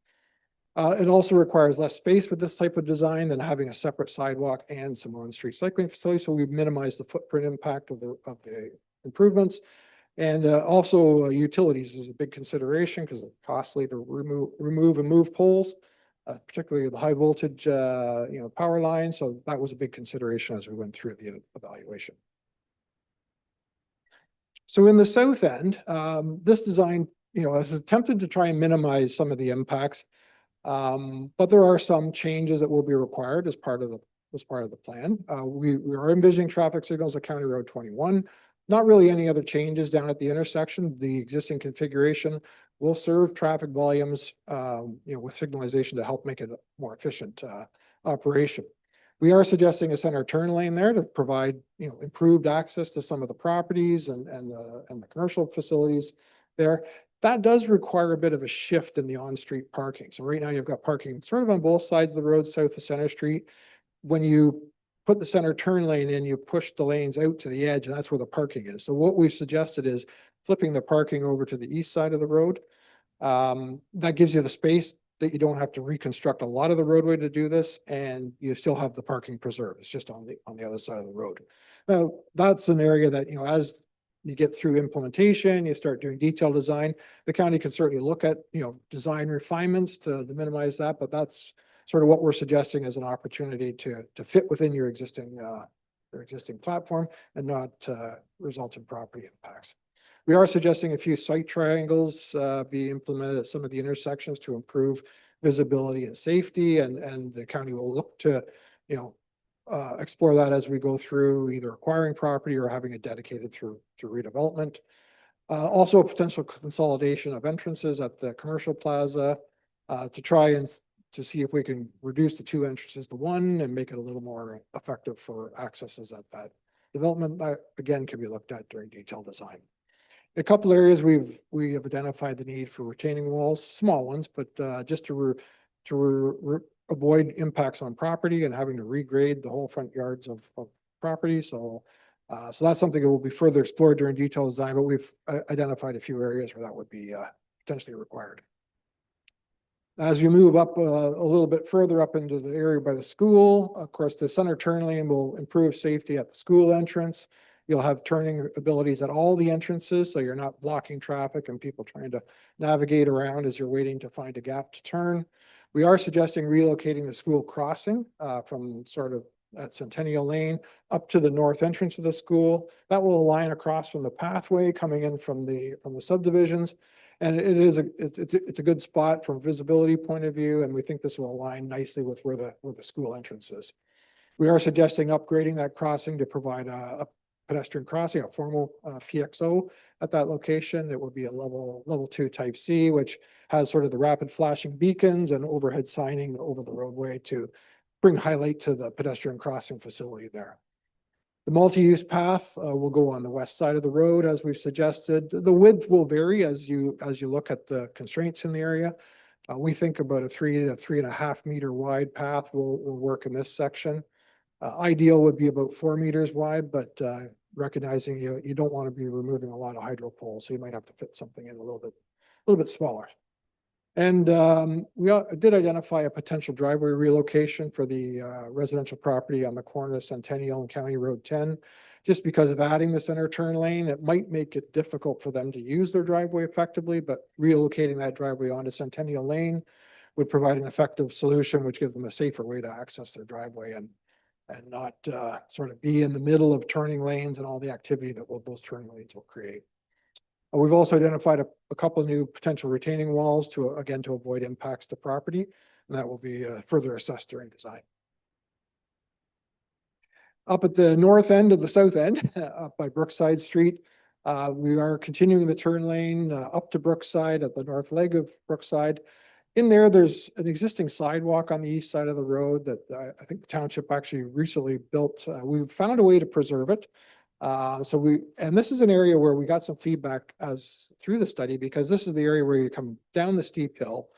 It also requires less space with this type of design than having a separate sidewalk and some on-street cycling facilities. So we've minimized the footprint impact of the improvements. And also utilities is a big consideration because it's costly to remove and move poles, particularly the high voltage power lines. So that was a big consideration as we went through the evaluation. So in the south end, this design has attempted to try and minimize some of the impacts. But there are some changes that will be required as part of the plan. We are envisioning traffic signals at County Road 21. Not really any other changes down at the intersection. The existing configuration will serve traffic volumes, with signalization to help make it a more efficient operation. We are suggesting a center turn lane there to provide, improved access to some of the properties and the commercial facilities there. That does require a bit of a shift in the on-street parking. So right now you've got parking sort of on both sides of the road, south of Center Street. When you put the center turn lane in, you push the lanes out to the edge, and that's where the parking is. So what we've suggested is flipping the parking over to the east side of the road. That gives you the space that you don't have to reconstruct a lot of the roadway to do this, and you still have the parking preserved. It's just on the other side of the road. Now, that's an area that, as you get through implementation, you start doing detailed design, the county can certainly look at, design refinements to minimize that, but that's sort of what we're suggesting as an opportunity to fit within your existing platform and not result in property impacts. We are suggesting a few site triangles be implemented at some of the intersections to improve visibility and safety, and the county will look to, explore that as we go through either acquiring property or having it dedicated through redevelopment. Also a potential consolidation of entrances at the commercial plaza to try and to see if we can reduce the two entrances to one and make it a little more effective for accesses at that development. That again can be looked at during detailed design. A couple areas we have identified the need for retaining walls, small ones, but just to avoid impacts on property and having to regrade the whole front yards of property. So that's something that will be further explored during detailed design, but we've identified a few areas where that would be potentially required. As you move up a little bit further up into the area by the school, of course, the center turn lane will improve safety at the school entrance. You'll have turning abilities at all the entrances, so you're not blocking traffic and people trying to navigate around as you're waiting to find a gap to turn. We are suggesting relocating the school crossing from sort of at Centennial Lane up to the north entrance of the school. That will align across from the pathway coming in from the subdivisions. And it's a good spot from a visibility point of view, and we think this will align nicely with where the school entrance is. We are suggesting upgrading that crossing to provide a pedestrian crossing, a formal PXO at that location. It will be a level 2 type C, which has sort of the rapid flashing beacons and overhead signing over the roadway to bring highlight to the pedestrian crossing facility there. The multi-use path will go on the west side of the road, as we've suggested. The width will vary as you look at the constraints in the area. We think about a 3 to 3.5 meter wide path will work in this section. Ideal would be about 4 meters wide, but recognizing you don't want to be removing a lot of hydro poles, so you might have to fit something in a little bit smaller. And did identify a potential driveway relocation for the residential property on the corner of Centennial and County Road 10. Just because of adding the center turn lane, it might make it difficult for them to use their driveway effectively, but relocating that driveway onto Centennial Lane would provide an effective solution, which gives them a safer way to access their driveway and not sort of be in the middle of turning lanes and all the activity that those turning lanes will create. We've also identified a couple of new potential retaining walls to avoid impacts to property, and that will be further assessed during design. Up at the north end of the south end, up by Brookside Street, we are continuing the turn lane up to Brookside at the north leg of Brookside. In there, there's an existing sidewalk on the east side of the road that I think the township actually recently built. We found a way to preserve it. And this is an area where we got some feedback through the study, because this is the area where you come down the steep hill.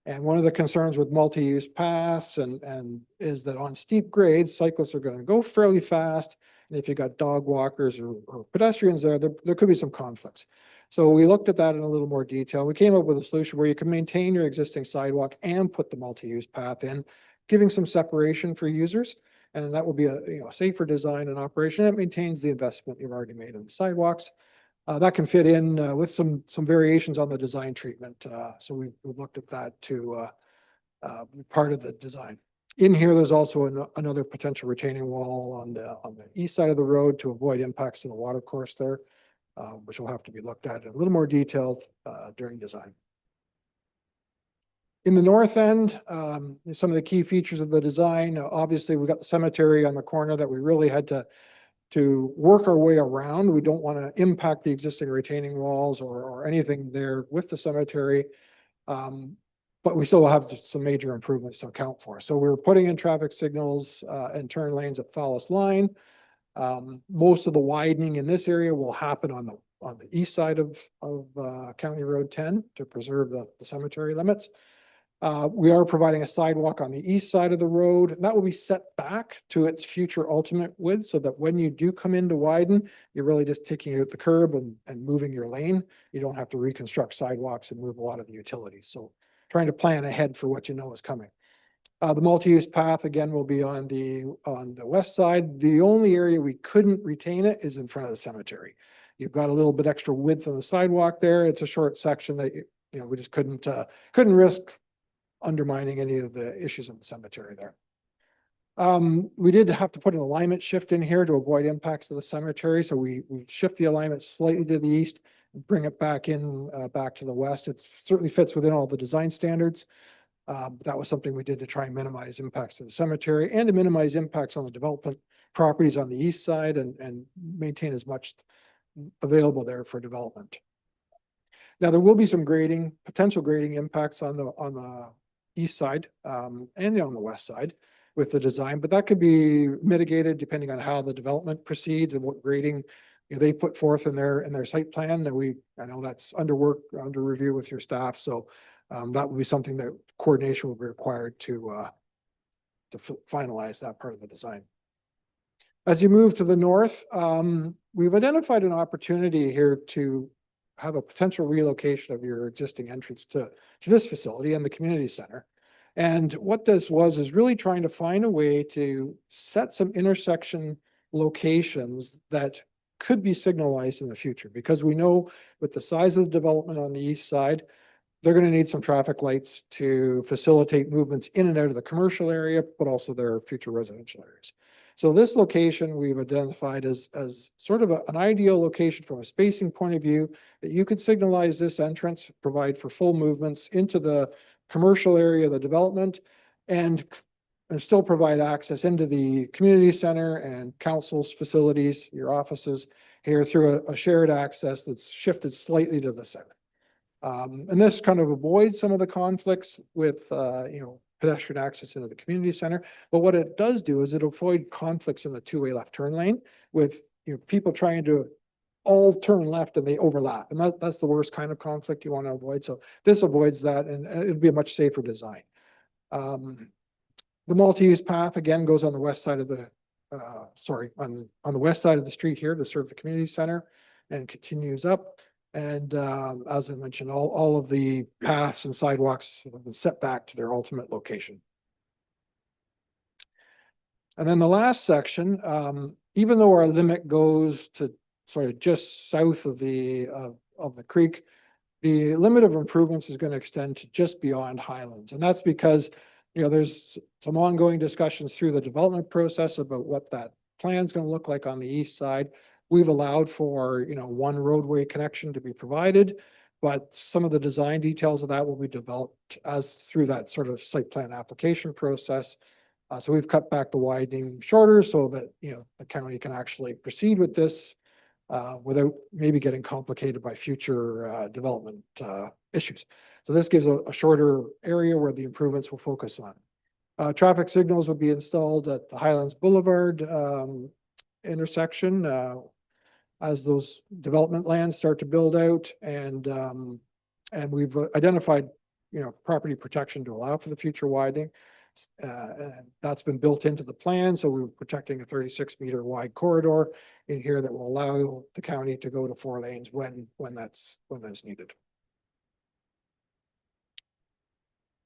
And one of the concerns with multi-use paths and is that on steep grades, cyclists are going to go fairly fast. And if you got dog walkers or pedestrians there could be some conflicts. So we looked at that in a little more detail. We came up with a solution where you can maintain your existing sidewalk and put the multi-use path in, giving some separation for users. And that will be a safer design and operation. It maintains the investment you've already made in the sidewalks. That can fit in with some variations on the design treatment. So we've looked at that to be part of the design. In here, there's also another potential retaining wall on the east side of the road to avoid impacts to the water course there, which will have to be looked at in a little more detail during design. In the north end, some of the key features of the design, obviously we've got the cemetery on the corner that we really had to work our way around. We don't want to impact the existing retaining walls or anything there with the cemetery. But we still have some major improvements to account for. So we're putting in traffic signals and turn lanes at Fallis Line. Most of the widening in this area will happen on the east side of County Road 10 to preserve the cemetery limits. We are providing a sidewalk on the east side of the road, and that will be set back to its future ultimate width, so that when you do come in to widen, you're really just taking out the curb and moving your lane. You don't have to reconstruct sidewalks and move a lot of the utilities. So trying to plan ahead for what you know is coming. The multi-use path again will be on the west side. The only area we couldn't retain it is in front of the cemetery. You've got a little bit extra width on the sidewalk there. It's a short section that we just couldn't risk undermining any of the issues in the cemetery there. We did have to put an alignment shift in here to avoid impacts to the cemetery. So we shift the alignment slightly to the east and bring it back to the west. It certainly fits within all the design standards. But that was something we did to try and minimize impacts to the cemetery and to minimize impacts on the development properties on the east side and maintain as much available there for development. Now, there will be some potential grading impacts on the east side and on the west side with the design, but that could be mitigated depending on how the development proceeds and what grading they put forth in their site plan. And I know that's under review with your staff. So that would be something that coordination will be required to finalize that part of the design. As you move to the north, we've identified an opportunity here to have a potential relocation of your existing entrance to this facility and the community center. And what this is really trying to find a way to set some intersection locations that could be signalized in the future, because we know with the size of the development on the east side, they're going to need some traffic lights to facilitate movements in and out of the commercial area, but also their future residential areas. So this location we've identified as sort of an ideal location from a spacing point of view, that you could signalize this entrance, provide for full movements into the commercial area of the development, and still provide access into the community center and council's facilities, your offices here through a shared access that's shifted slightly to the center. And this kind of avoids some of the conflicts with, pedestrian access into the community center. But what it does do is it avoid conflicts in the two-way left turn lane with people trying to all turn left and they overlap. And that's the worst kind of conflict you want to avoid. So this avoids that, and it'd be a much safer design. The multi-use path again goes on the west side of the on the west side of the street here to serve the community center and continues up. And as I mentioned, all of the paths and sidewalks have been set back to their ultimate location. And then the last section, even though our limit goes to sort of just south of the creek, the limit of improvements is going to extend to just beyond Highlands. And that's because, you know, there's some ongoing discussions through the development process about what that plan is going to look like on the east side. We've allowed for, you know, one roadway connection to be provided, but some of the design details of that will be developed as through that sort of site plan application process. So we've cut back the widening shorter so that, you know, the county can actually proceed with this without maybe getting complicated by future development issues. So this gives a shorter area where the improvements will focus on. Traffic signals would be installed at the Highlands Boulevard intersection as those development lands start to build out, and we've identified, you know, property protection to allow for the future widening. And that's been built into the plan, so we're protecting a 36-meter wide corridor in here that will allow the county to go to 4 lanes when that's needed.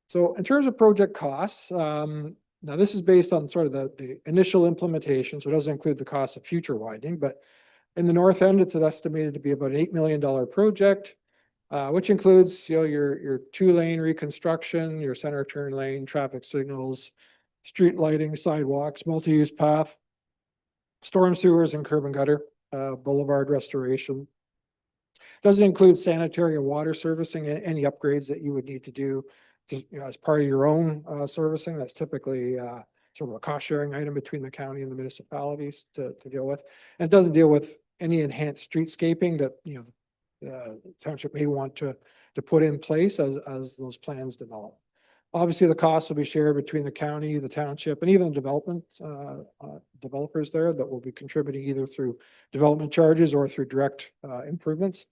So in terms of project costs, now this is based on sort of the initial implementation, so it doesn't include the cost of future widening, but in the north end, it's estimated to be about an $8 million project, which includes, you know, your 2-lane reconstruction, your center turn lane, traffic signals, street lighting, sidewalks, multi-use path, storm sewers and curb and gutter, boulevard restoration. Doesn't include sanitary and water servicing and any upgrades that you would need to do to, you know, as part of your own servicing. That's typically sort of a cost sharing item between the county and the municipalities to deal with. And it doesn't deal with any enhanced streetscaping that, you know, township may want to put in place as those plans develop. Obviously, the costs will be shared between the county, the township, and even the development developers there that will be contributing either through development charges or through direct improvements.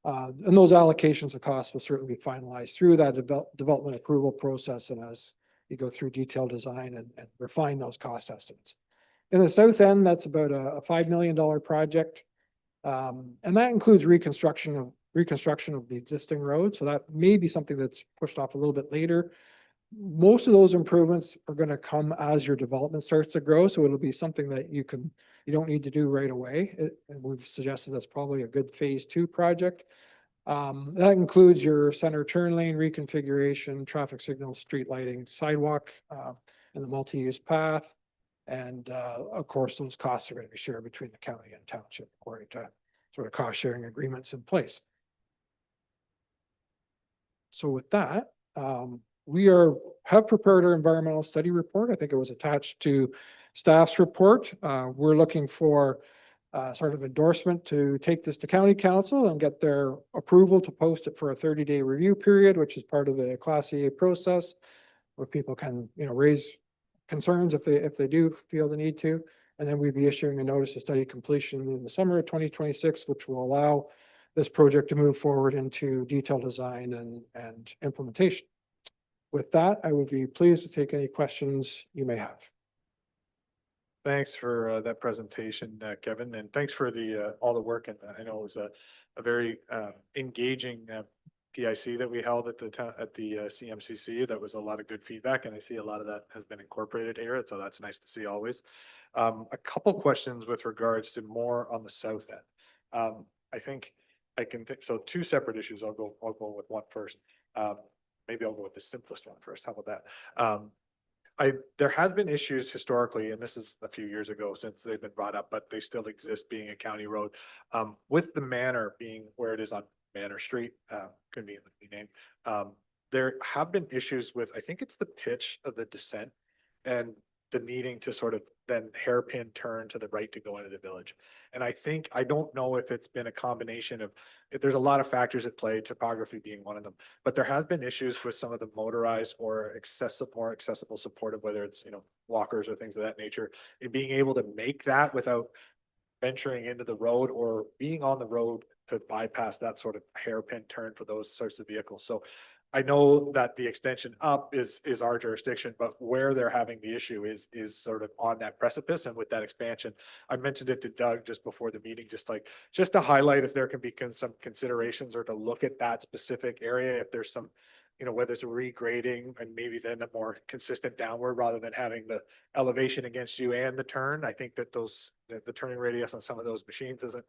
And those allocations of costs will certainly be finalized through that development approval process and as you go through detailed design and refine those cost estimates. In the south end, that's about a $5 million project. And that includes reconstruction of the existing road. So that may be something that's pushed off a little bit later. Most of those improvements are going to come as your development starts to grow. So it'll be something that you don't need to do right away. And we've suggested that's probably a good phase 2 project. That includes your center turn lane reconfiguration, traffic signals, street lighting, sidewalk, and the multi-use path. And of course, those costs are going to be shared between the county and township according to sort of cost sharing agreements in place. So with that, we have prepared our environmental study report. I think it was attached to staff's report. We're looking for sort of endorsement to take this to county council and get their approval to post it for a 30-day review period, which is part of the Class EA process, where people can, you know, raise concerns if they do feel the need to. And then we'd be issuing a notice of study completion in the summer of 2026, which will allow this project to move forward into detailed design and implementation. With that, I would be pleased to take any questions you may have. Thanks for that presentation, Kevin, and thanks for all the work. And I know it was a very engaging PIC that we held at the CMCC. That was a lot of good feedback, and I see a lot of that has been incorporated here. So that's nice to see always. A couple questions with regards to more on the south end. I think I can think so. 2 separate issues. I'll go with one first. Maybe I'll go with the simplest one first. How about that? There has been issues historically, and this is a few years ago since they've been brought up, but they still exist being a county road, with the manor being where it is on Manor Street, conveniently named. There have been issues with, I think it's the pitch of the descent and the needing to sort of then hairpin turn to the right to go into the village. And I don't know if it's been a combination of, there's a lot of factors at play, topography being one of them, but there has been issues with some of the motorized or accessible supportive, whether it's, you know, walkers or things of that nature, and being able to make that without venturing into the road or being on the road to bypass that sort of hairpin turn for those sorts of vehicles. So I know that the extension up is our jurisdiction, but where they're having the issue is sort of on that precipice. And with that expansion, I mentioned it to Doug just before the meeting, just to highlight if there can be some considerations or to look at that specific area, if there's some, whether it's a regrading and maybe then a more consistent downward rather than having the elevation against you and the turn. I think that the turning radius on some of those machines isn't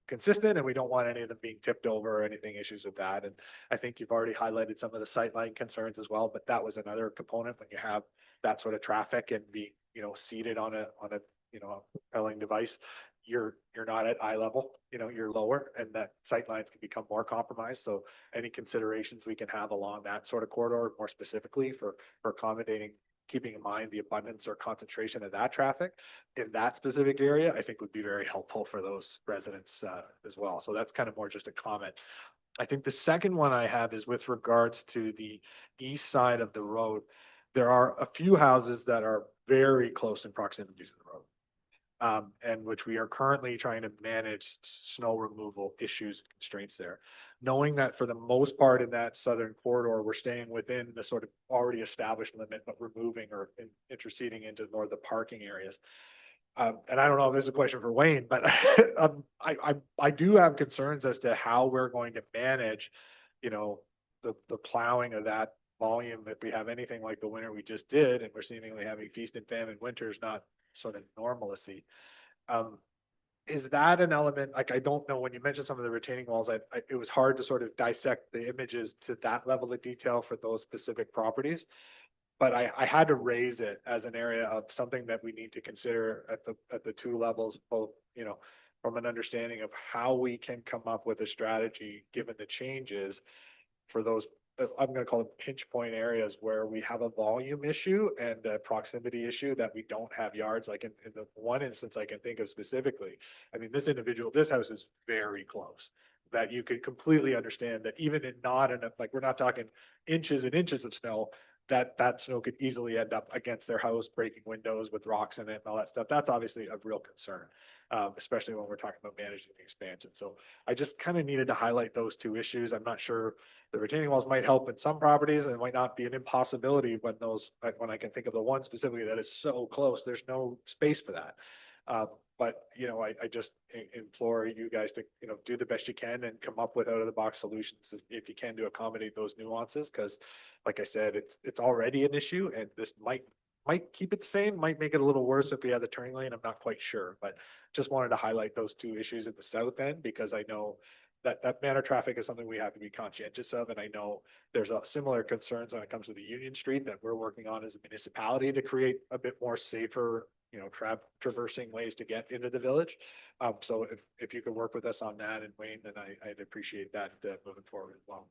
consistent, and we don't want any of them being tipped over or anything issues with that. And I think you've already highlighted some of the sightline concerns as well, but that was another component when you have that sort of traffic and be, seated on a propelling device. You're not at eye level, you're lower, and that sightlines can become more compromised. So any considerations we can have along that sort of corridor, more specifically for accommodating, keeping in mind the abundance or concentration of that traffic in that specific area, I think would be very helpful for those residents as well. So that's kind of more just a comment. I think the second one I have is with regards to the east side of the road. There are a few houses that are very close in proximity to the road. And which we are currently trying to manage snow removal issues and constraints there. Knowing that for the most part in that southern corridor, we're staying within the sort of already established limit, but we're moving or interceding into more of the parking areas. And I don't know if this is a question for Wayne, but I do have concerns as to how we're going to manage, the plowing of that volume if we have anything like the winter we just did, and we're seemingly having feast and famine winters, not sort of normalcy. Is that an element? Like, I don't know, when you mentioned some of the retaining walls, it was hard to sort of dissect the images to that level of detail for those specific properties. But I had to raise it as an area of something that we need to consider at the two levels, both, from an understanding of how we can come up with a strategy given the changes for those, I'm going to call them pinch point areas where we have a volume issue and a proximity issue that we don't have yards. Like in the one instance I can think of specifically, I mean, this house is very close, that you could completely understand that even in not enough, like we're not talking inches and inches of snow, that snow could easily end up against their house, breaking windows with rocks in it and all that stuff. That's obviously a real concern, especially when we're talking about managing the expansion. So I just kind of needed to highlight those two issues. I'm not sure the retaining walls might help in some properties and it might not be an impossibility when I can think of the one specifically that is so close, there's no space for that. But I just implore you guys to, do the best you can and come up with out of the box solutions if you can to accommodate those nuances. Cause like I said, it's already an issue, and this might keep it the same, might make it a little worse if we have the turning lane. I'm not quite sure, but just wanted to highlight those two issues at the south end, because I know that manner traffic is something we have to be conscientious of. And I know there's similar concerns when it comes to the Union Street that we're working on as a municipality to create a bit more safer, traversing ways to get into the village. So if you could work with us on that, and Wayne, then I'd appreciate that moving forward as well.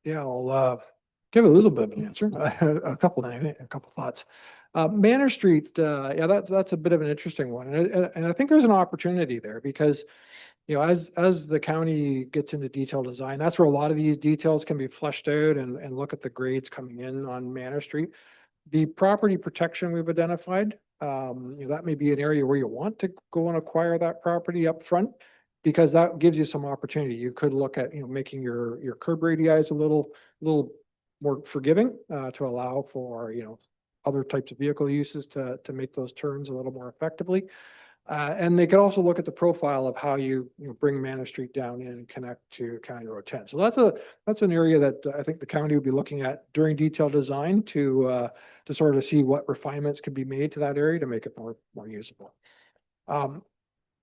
Yeah, I'll give a little bit of an answer, a couple thoughts. Manor Street, yeah, that's a bit of an interesting one. And I think there's an opportunity there because, as the county gets into detailed design, that's where a lot of these details can be fleshed out and look at the grades coming in on Manor Street. The property protection we've identified, that may be an area where you want to go and acquire that property up front, because that gives you some opportunity. You could look at, making your curb radii a little more forgiving, to allow for, other types of vehicle uses to make those turns a little more effectively. And they could also look at the profile of how you bring Manor Street down in and connect to County Road 10. So that's an area that I think the county would be looking at during detailed design to sort of see what refinements could be made to that area to make it more usable.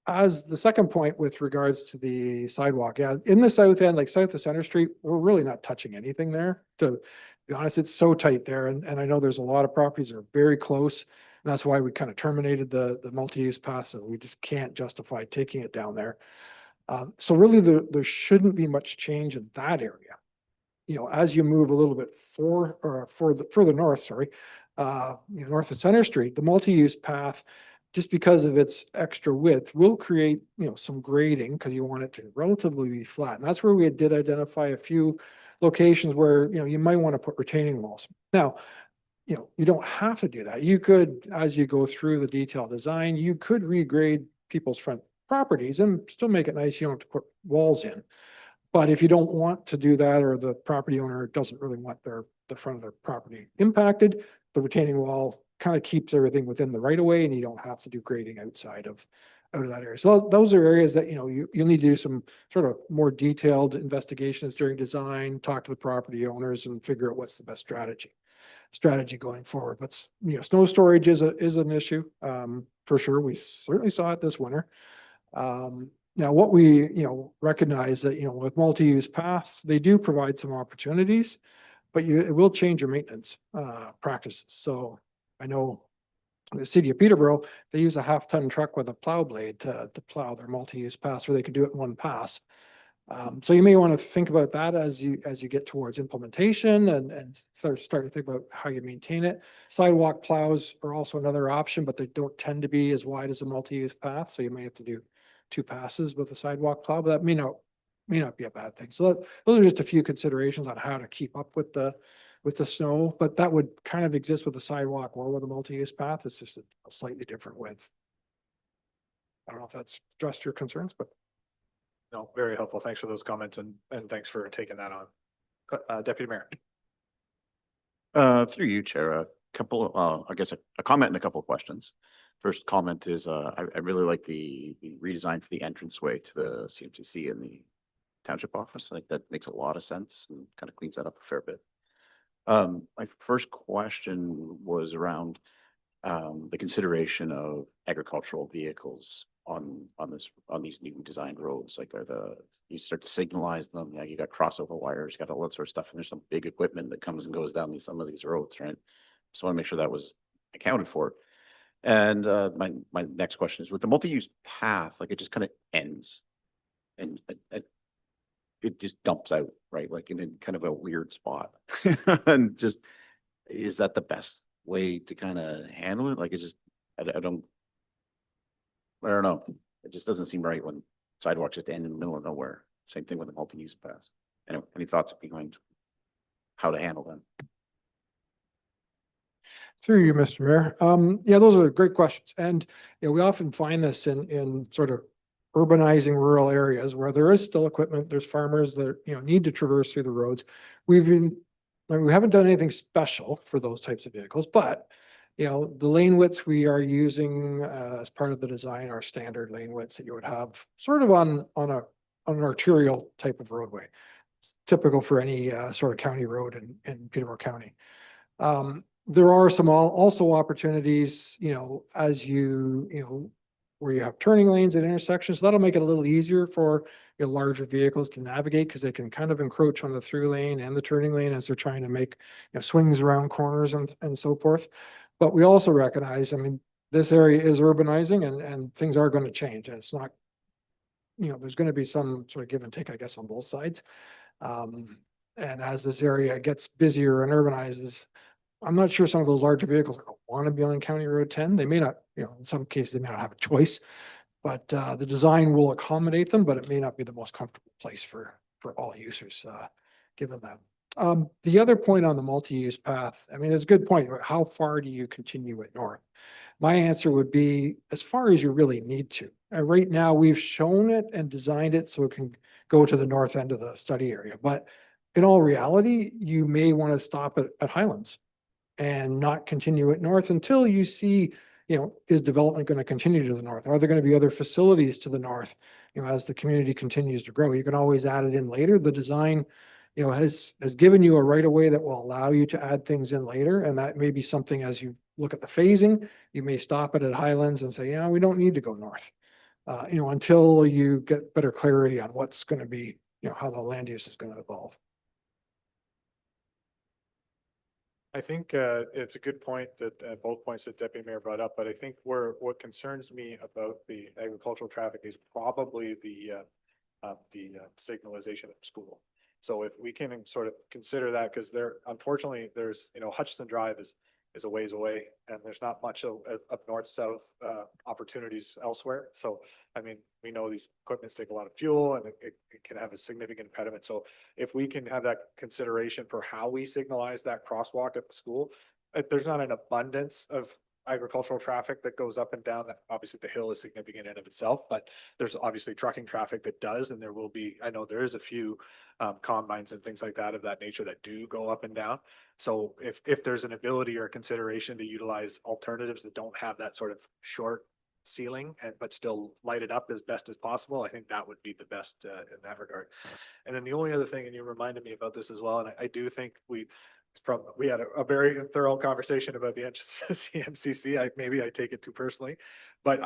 As the second point with regards to the sidewalk, yeah, in the south end, like south of Center Street, we're really not touching anything there. To be honest, it's so tight there. And I know there's a lot of properties that are very close. And that's why we kind of terminated the multi-use pass. So we just can't justify taking it down there. So really there shouldn't be much change in that area. As you move a little bit further north, north of Center Street, the multi-use path, just because of its extra width, will create, some grading because you want it to relatively be flat. And that's where we did identify a few locations where, you might want to put retaining walls. Now, you don't have to do that. You could, as you go through the detailed design, you could regrade people's front properties and still make it nice. You don't have to put walls in. But if you don't want to do that, or the property owner doesn't really want the front of their property impacted, the retaining wall kind of keeps everything within the right of way, and you don't have to do grading outside of that area. So those are areas that, you'll need to do some sort of more detailed investigations during design, talk to the property owners and figure out what's the best strategy going forward. But, snow storage is an issue, for sure. We certainly saw it this winter. Now what we, recognize that, with multi-use paths, they do provide some opportunities, but it will change your maintenance, practices. So I know the city of Peterborough, they use a 1/2-ton truck with a plow blade to plow their multi-use pass, where they could do it in one pass. So you may want to think about that as you get towards implementation and start to think about how you maintain it. Sidewalk plows are also another option, but they don't tend to be as wide as a multi-use path. So you may have to do 2 passes with a sidewalk plow, but that may not be a bad thing. So those are just a few considerations on how to keep up with the snow, but that would kind of exist with the sidewalk or with a multi-use path. It's just a slightly different width. I don't know if that's addressed your concerns, but. No, very helpful. Thanks for those comments and thanks for taking that on. Deputy Mayor. Through you, Chair, a couple, I guess a comment and a couple of questions. First comment is, I really like the redesign for the entranceway to the CMTC and the township office. Like, that makes a lot of sense and kind of cleans that up a fair bit. My first question was around the consideration of agricultural vehicles on these new designed roads. Like, you start to signalize them, you got crossover wires, you got all that sort of stuff, and there's some big equipment that comes and goes down some of these roads, right? So I want to make sure that was accounted for. And my next question is, with the multi-use path, like, it just kind of ends and it just dumps out, right? Like, in kind of a weird spot. And just, is that the best way to kind of handle it? Like, it just, I don't know. It just doesn't seem right when sidewalks just end in the middle of nowhere. Same thing with the multi-use paths. Anyway, any thoughts behind how to handle them? Through you, Mr. Mayor. Yeah, those are great questions. And, we often find this in sort of urbanizing rural areas where there is still equipment. There's farmers that, need to traverse through the roads. We haven't done anything special for those types of vehicles, but, the lane widths we are using as part of the design are standard lane widths that you would have sort of on an arterial type of roadway. It's typical for any sort of county road in Peterborough County. There are some also opportunities, as where you have turning lanes at intersections. That'll make it a little easier for larger vehicles to navigate, because they can kind of encroach on the through lane and the turning lane as they're trying to make swings around corners and so forth. But we also recognize, this area is urbanizing and things are going to change, and it's not, there's going to be some sort of give and take, I guess, on both sides. And as this area gets busier and urbanizes, I'm not sure some of those larger vehicles want to be on County Road 10. They may not, in some cases, they may not have a choice, but the design will accommodate them, but it may not be the most comfortable place for all users, given that. The other point on the multi-use path, it's a good point. How far do you continue it north? My answer would be as far as you really need to. Right now, we've shown it and designed it so it can go to the north end of the study area. But in all reality, you may want to stop at Highlands and not continue it north until you see, is development going to continue to the north? Are there going to be other facilities to the north, as the community continues to grow? You can always add it in later. The design, has given you a right of way that will allow you to add things in later. And that may be something, as you look at the phasing, you may stop it at Highlands and say, we don't need to go north, until you get better clarity on what's going to be, how the land use is going to evolve. I think it's a good point that both points that Deputy Mayor brought up, but I think what concerns me about the agricultural traffic is probably the signalization of school. So if we can sort of consider that, because unfortunately there's, Hutchison Drive is a ways away, and there's not much of up north-south opportunities elsewhere. So, we know these equipments take a lot of fuel, and it can have a significant impediment. So if we can have that consideration for how we signalize that crosswalk at the school, there's not an abundance of agricultural traffic that goes up and down. That obviously the hill is significant in and of itself, but there's obviously trucking traffic that does, and there will be, I know there is a few combines and things like that of that nature that do go up and down. So if there's an ability or consideration to utilize alternatives that don't have that sort of short ceiling and but still light it up as best as possible, I think that would be the best in that regard. And then the only other thing, and you reminded me about this as well, and I do think we had a very thorough conversation about the CMCC. Maybe I take it too personally, but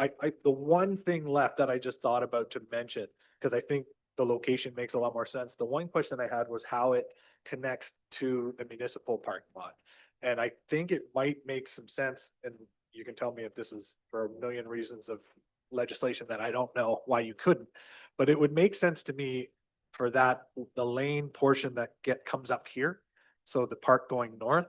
the one thing left that I just thought about to mention, because I think the location makes a lot more sense. The one question I had was how it connects to the municipal parking lot. And I think it might make some sense, and you can tell me if this is for a million reasons of legislation that I don't know why you couldn't, but it would make sense to me for that, the lane portion that comes up here. So the park going north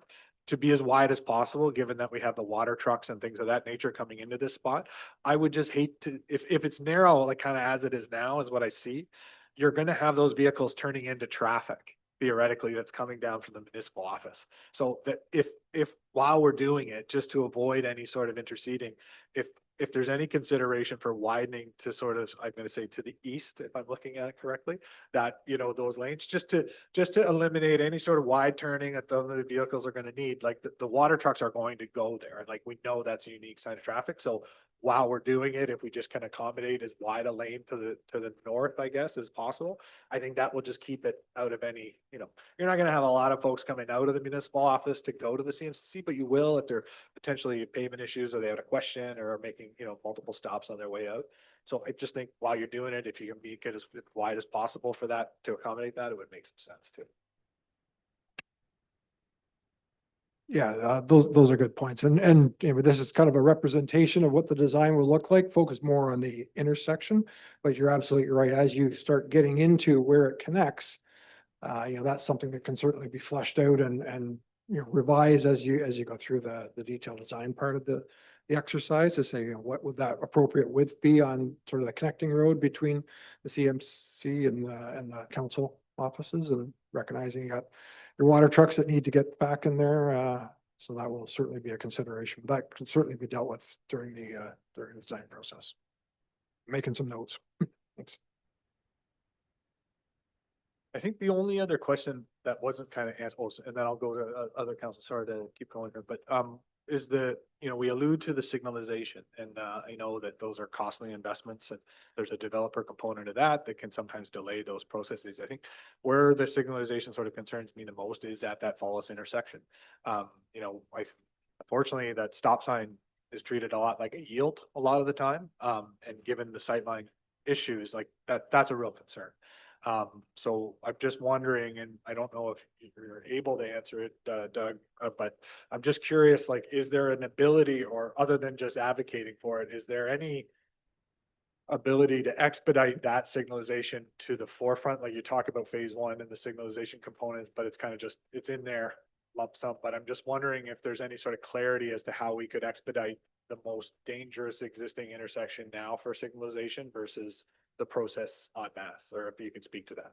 to be as wide as possible, given that we have the water trucks and things of that nature coming into this spot. I would just hate to, if it's narrow, like kind of as it is now is what I see, you're going to have those vehicles turning into traffic theoretically that's coming down from the municipal office. So that if while we're doing it, just to avoid any sort of interceding, if there's any consideration for widening to sort of, I'm going to say to the east, if I'm looking at it correctly, that, you know, those lanes, just to eliminate any sort of wide turning that the vehicles are going to need, like the water trucks are going to go there. And like, we know that's a unique sign of traffic. So while we're doing it, if we just can accommodate as wide a lane to the north, I guess, as possible, I think that will just keep it out of any, you know, you're not going to have a lot of folks coming out of the municipal office to go to the CMCC, but you will if they're potentially pavement issues or they have a question or are making, you know, multiple stops on their way out. So I just think while you're doing it, if you can make it as wide as possible for that to accommodate that, it would make some sense too. Yeah, those are good points. And you know, this is kind of a representation of what the design will look like, focus more on the intersection. But you're absolutely right. As you start getting into where it connects, you know, that's something that can certainly be fleshed out and you know, revise as you go through the detailed design part of the exercise to say, you know, what would that appropriate width be on sort of the connecting road between the CMC and the council offices, and recognizing you got your water trucks that need to get back in there. So that will certainly be a consideration. That can certainly be dealt with during the design process. Making some notes. Thanks. I think the only other question that wasn't kind of answered, and then I'll go to other councils, sorry to keep going here, but is the, you know, we allude to the signalization, and I know that those are costly investments and there's a developer component of that that can sometimes delay those processes. I think where the signalization sort of concerns me the most is at that Fallis intersection. You know, unfortunately that stop sign is treated a lot like a yield a lot of the time. And given the sightline issues, like that's a real concern. So I'm just wondering, and I don't know if you're able to answer it, Doug, but I'm just curious, like, is there an ability, or other than just advocating for it, is there any ability to expedite that signalization to the forefront? Like you talk about phase one and the signalization components, but it's kind of just, it's in there lump sum, but I'm just wondering if there's any sort of clarity as to how we could expedite the most dangerous existing intersection now for signalization versus the process en masse, or if you could speak to that.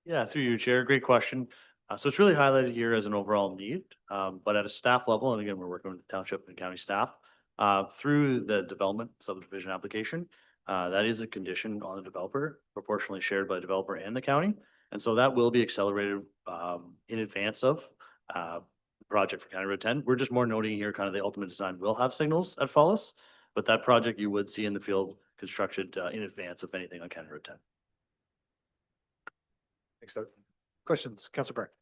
Yeah, through you, Chair. Great question. So it's really highlighted here as an overall need, but at a staff level, and again, we're working with the township and county staff, through the development subdivision application, that is a condition on the developer, proportionally shared by the developer and the county. And so that will be accelerated in advance of the project for County Road 10. We're just more noting here kind of the ultimate design will have signals at Fallis, but that project you would see in the field constructed in advance of anything on County Road 10. Thanks, Doug. Questions, Councilor Burke?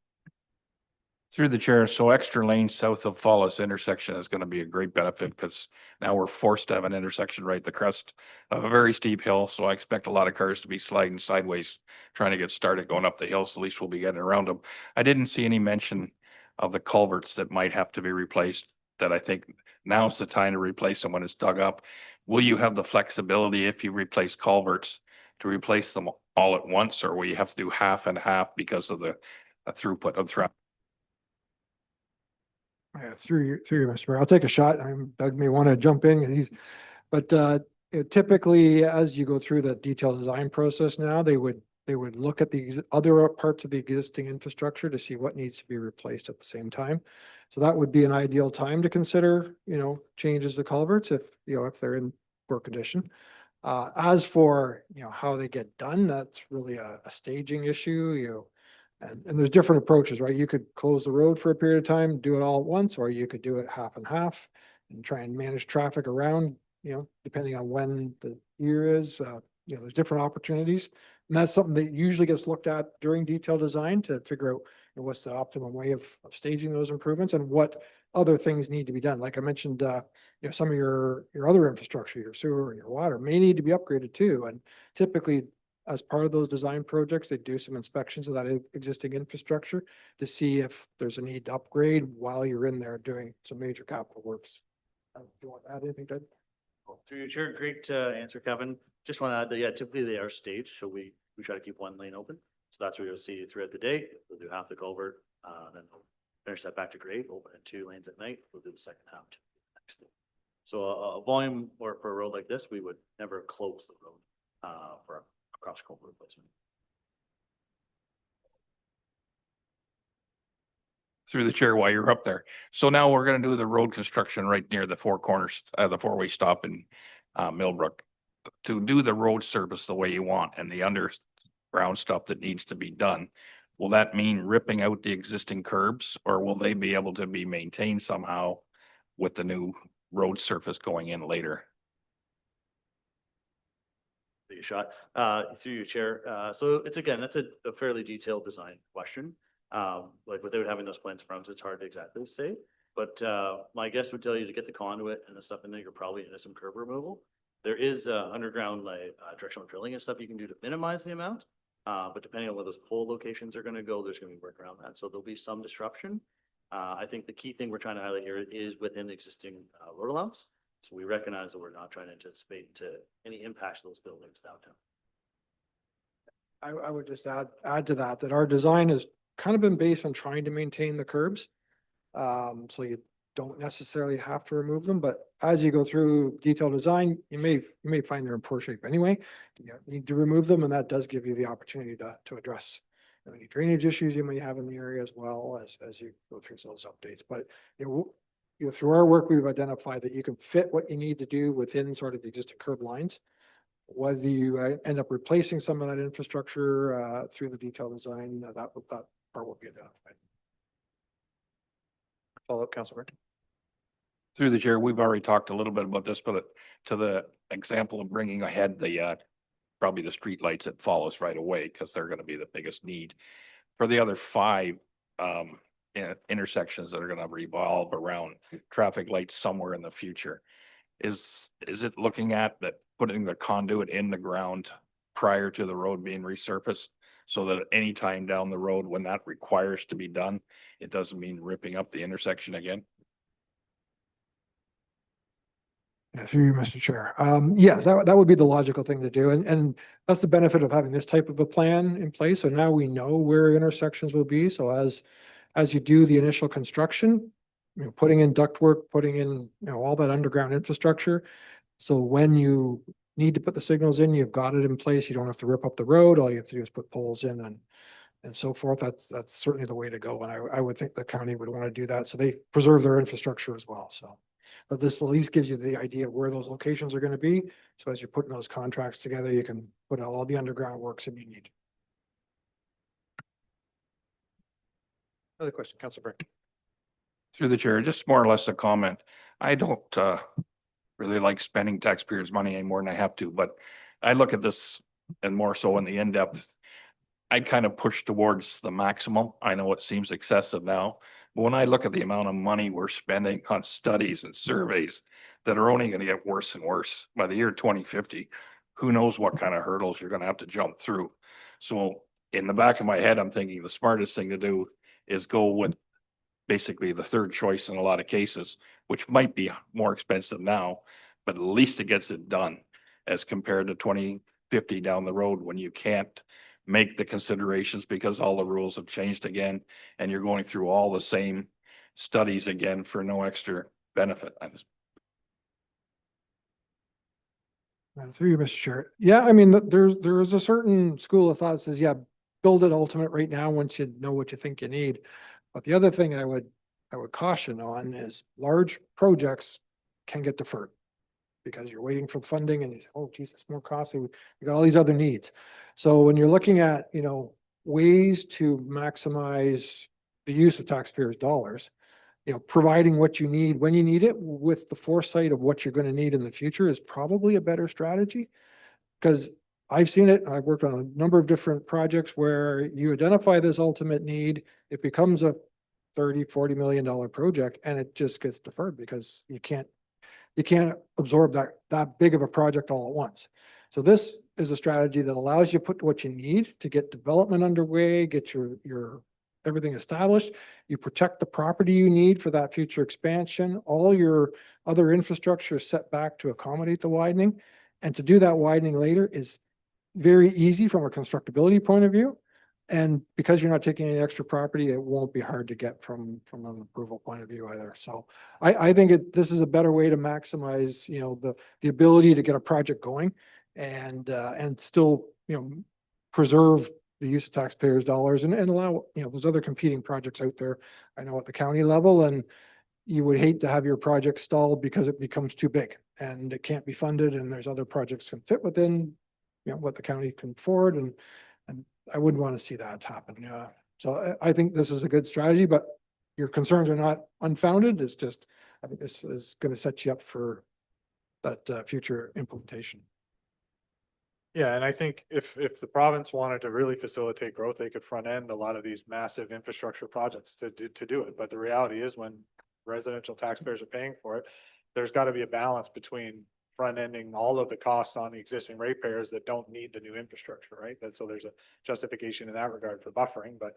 Through the chair, so extra lanes south of Fallis intersection is going to be a great benefit because now we're forced to have an intersection right at the crest of a very steep hill. So I expect a lot of cars to be sliding sideways, trying to get started going up the hill. So at least we'll be getting around them. I didn't see any mention of the culverts that might have to be replaced, that I think now's the time to replace them when it's dug up. Will you have the flexibility if you replace culverts to replace them all at once, or will you have to do half and half because of the throughput of traffic? Yeah, through you, Mr. Mayor. I'll take a shot. Doug may want to jump in, but typically as you go through the detailed design process now, they would They would look at the other parts of the existing infrastructure to see what needs to be replaced at the same time. So that would be an ideal time to consider, changes to culverts if they're in poor condition. As for, how they get done, that's really a staging issue, and there's different approaches, right? You could close the road for a period of time, do it all at once, or you could do it half and half and try and manage traffic around, depending on when the year is, there's different opportunities. And that's something that usually gets looked at during detailed design to figure out what's the optimum way of staging those improvements and what other things need to be done. Like I mentioned, some of your other infrastructure, your sewer and your water may need to be upgraded too. And typically, as part of those design projects, they do some inspections of that existing infrastructure to see if there's a need to upgrade while you're in there doing some major capital works. Do you want to add anything, Doug? Through your chair, great answer, Kevin. Just want to add that, yeah, typically they are staged, so we try to keep one lane open. So that's where you'll see throughout the day. We'll do half the culvert, then we'll finish that back to grade, open it 2 lanes at night. We'll do the second half next day. So a volume or for a road like this, we would never close the road for a cross culvert replacement. Through the chair while you're up there. So now we're gonna do the road construction right near the four corners, the four-way stop in Millbrook. To do the road service the way you want and the underground stuff that needs to be done, will that mean ripping out the existing curbs, or will they be able to be maintained somehow with the new road surface going in later? Take a shot through your chair. So it's again, that's a fairly detailed design question. Like without having those plans from, it's hard to exactly say. But my guess would tell you to get the conduit and the stuff in there, you're probably into some curb removal. There is underground directional drilling and stuff you can do to minimize the amount. But depending on where those pole locations are going to go, there's going to be work around that. So there'll be some disruption. I think the key thing we're trying to highlight here is within the existing road allowance. So we recognize that we're not trying to anticipate any impacts to those buildings downtown. I would just add to that our design has kind of been based on trying to maintain the curbs. So you don't necessarily have to remove them, but as you go through detailed design, you may find they're in poor shape anyway. You need to remove them, and that does give you the opportunity to address any drainage issues you may have in the area as well as you go through those updates. But through our work, we've identified that you can fit what you need to do within sort of the existing curb lines. Whether you end up replacing some of that infrastructure through the detailed design, that part will be identified. Follow up, Councilor. Through the chair, we've already talked a little bit about this, but to the example of bringing ahead the probably the street lights that follows right away, because they're going to be the biggest need. For the other 5 intersections that are going to revolve around traffic lights somewhere in the future, is it looking at that putting the conduit in the ground prior to the road being resurfaced, so that any time down the road when that requires to be done, it doesn't mean ripping up the intersection again? Yeah, through you, Mr. Chair. Yes, that would be the logical thing to do. And that's the benefit of having this type of a plan in place. So now we know where intersections will be. So as you do the initial construction, putting in ductwork, putting in, all that underground infrastructure. So when you need to put the signals in, you've got it in place. You don't have to rip up the road. All you have to do is put poles in and so forth. That's certainly the way to go. And I would think the county would want to do that. So they preserve their infrastructure as well. So, but this at least gives you the idea of where those locations are going to be. So as you're putting those contracts together, you can put all the underground works that you need. Another question, Councilor Burke. Through the chair, just more or less a comment. I don't really like spending taxpayers' money any more than I have to, but I look at this and more so in the in-depth. I kind of push towards the maximum. I know it seems excessive now, but when I look at the amount of money we're spending on studies and surveys that are only going to get worse and worse by the year 2050, who knows what kind of hurdles you're going to have to jump through. So in the back of my head, I'm thinking the smartest thing to do is go with basically the third choice in a lot of cases, which might be more expensive now, but at least it gets it done as compared to 2050 down the road when you can't make the considerations because all the rules have changed again and you're going through all the same studies again for no extra benefit. Through you, Mr. Chair. Yeah, I mean, there is a certain school of thought that says, yeah, build it ultimate right now once you know what you think you need. But the other thing I would caution on is large projects can get deferred because you're waiting for the funding and you say, oh geez, it's more costly. We got all these other needs. So when you're looking at, ways to maximize the use of taxpayers' dollars, providing what you need when you need it with the foresight of what you're going to need in the future is probably a better strategy. Because I've seen it, I've worked on a number of different projects where you identify this ultimate need, it becomes a 30, $40 million project and it just gets deferred because you can't absorb that big of a project all at once. So this is a strategy that allows you to put what you need to get development underway, get your everything established. You protect the property you need for that future expansion. All your other infrastructure is set back to accommodate the widening. And to do that widening later is very easy from a constructability point of view. And because you're not taking any extra property, it won't be hard to get from an approval point of view either. So I think this is a better way to maximize, the ability to get a project going and still, preserve the use of taxpayers' dollars and allow, there's other competing projects out there. I know at the county level, and you would hate to have your project stalled because it becomes too big and it can't be funded and there's other projects can fit within, what the county can afford and I wouldn't want to see that happen. Yeah. So I think this is a good strategy, but your concerns are not unfounded. It's just, I think this is going to set you up for that future implementation. Yeah, and I think if the province wanted to really facilitate growth, they could front end a lot of these massive infrastructure projects to do it. But the reality is when residential taxpayers are paying for it, there's got to be a balance between front ending all of the costs on the existing ratepayers that don't need the new infrastructure, right? And so there's a justification in that regard for buffering, but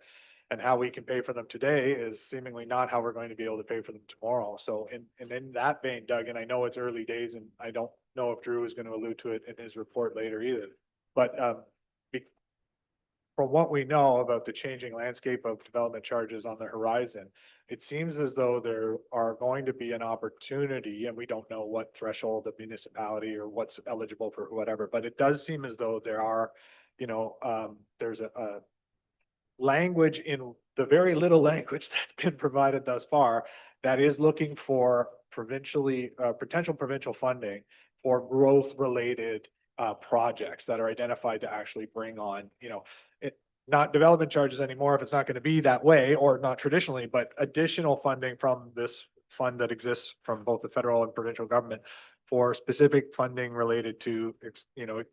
and how we can pay for them today is seemingly not how we're going to be able to pay for them tomorrow. So in that vein, Doug, and I know it's early days and I don't know if Drew is going to allude to it in his report later either, but from what we know about the changing landscape of development charges on the horizon, it seems as though there are going to be an opportunity, and we don't know what threshold of municipality or what's eligible for whatever, but it does seem as though there are, there's a language in the very little language that's been provided thus far that is looking for potential provincial funding for growth related projects that are identified to actually bring on, not development charges anymore if it's not going to be that way or not traditionally, but additional funding from this fund that exists from both the federal and provincial government for specific funding related to,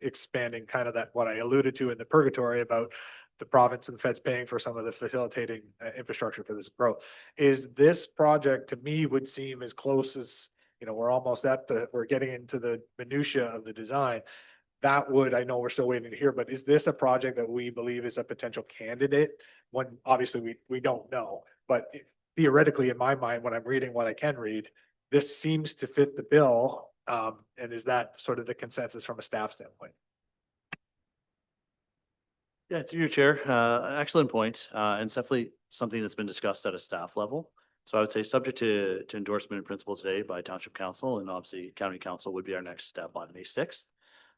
expanding kind of that, what I alluded to in the purgatory about the province and the feds paying for some of the facilitating infrastructure for this growth. Is this project to me would seem as close as, we're almost we're getting into the minutia of the design. That would, I know we're still waiting to hear, but is this a project that we believe is a potential candidate? When obviously we don't know, but theoretically in my mind, when I'm reading what I can read, this seems to fit the bill. And is that sort of the consensus from a staff standpoint? Yeah, through your chair, excellent point. And it's definitely something that's been discussed at a staff level. So I would say subject to endorsement in principle today by Township Council and obviously County Council would be our next step on May 6th.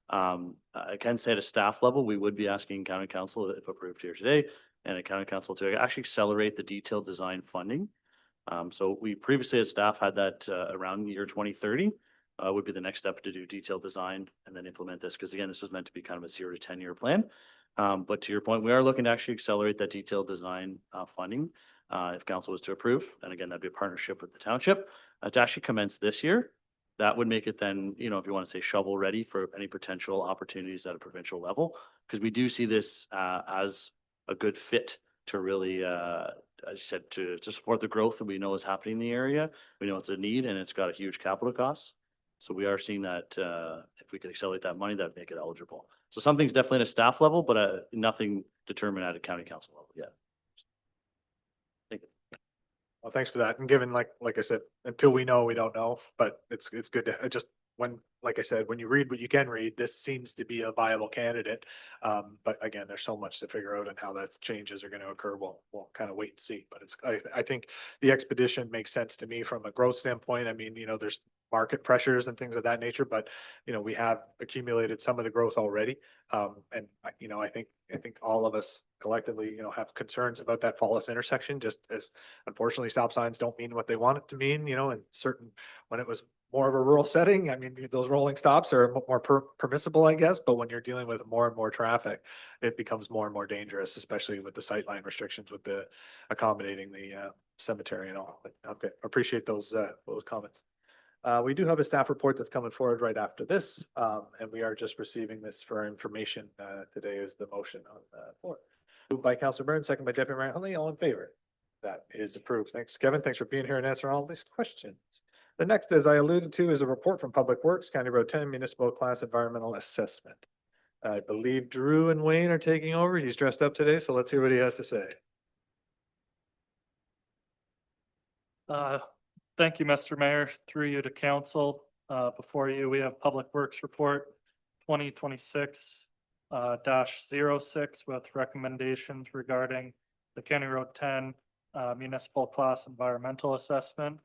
I can say at a staff level, we would be asking County Council, if approved here today, and a County Council to actually accelerate the detailed design funding. So we previously as staff had that around the year 2030 would be the next step to do detailed design and then implement this. Because again, this was meant to be kind of a 0 to 10 year plan. But to your point, we are looking to actually accelerate that detailed design funding if council was to approve. And again, that'd be a partnership with the township to actually commence this year. That would make it then, if you want to say shovel ready for any potential opportunities at a provincial level, because we do see this as a good fit to really, as you said, to support the growth that we know is happening in the area. We know it's a need and it's got a huge capital cost. So we are seeing that if we could accelerate that money, that'd make it eligible. So something's definitely at a staff level, but nothing determined at a county council level yet. Thank you. Well, thanks for that. And given, like I said, until we know, we don't know, but it's good to just like I said, when you read what you can read, this seems to be a viable candidate. But again, there's so much to figure out and how that changes are going to occur. We'll kind of wait and see, but I think the expedition makes sense to me from a growth standpoint. I mean, there's market pressures and things of that nature, but, we have accumulated some of the growth already. And I think all of us collectively, have concerns about that Fallis intersection, just as unfortunately stop signs don't mean what they want it to mean, in certain, when it was more of a rural setting, I mean, those rolling stops are more permissible, I guess, but when you're dealing with more and more traffic, it becomes more and more dangerous, especially with the sightline restrictions, with the accommodating the cemetery and all. But, okay, appreciate those comments. We do have a staff report that's coming forward right after this, and we are just receiving this for our information. Today is the motion on the floor. Moved by Councilor Burns, second by Deputy Mayor Hunley, all in favor? That is approved. Thanks, Kevin. Thanks for being here and answering all these questions. The next, as I alluded to, is a report from Public Works, County Road 10 Municipal Class Environmental Assessment. I believe Drew and Wayne are taking over. He's dressed up today, so let's hear what he has to say. Thank you, Mr. Mayor. Through you to council. Before you, we have Public Works Report 2026 -06 with recommendations regarding the County Road 10 Municipal Class Environmental Assessment.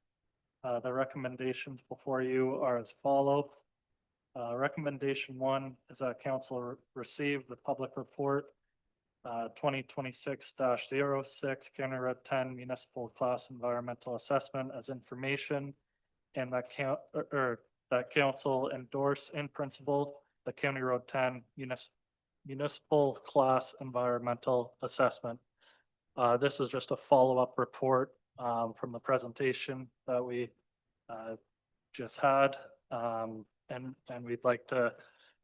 The recommendations before you are as follows. Recommendation 1 is that council receive the public report 2026-06 County Road 10 Municipal Class Environmental Assessment as information, and that council endorse in principle the County Road 10 Municipal Class Environmental Assessment. This is just a follow-up report from the presentation that we just had. And we'd like to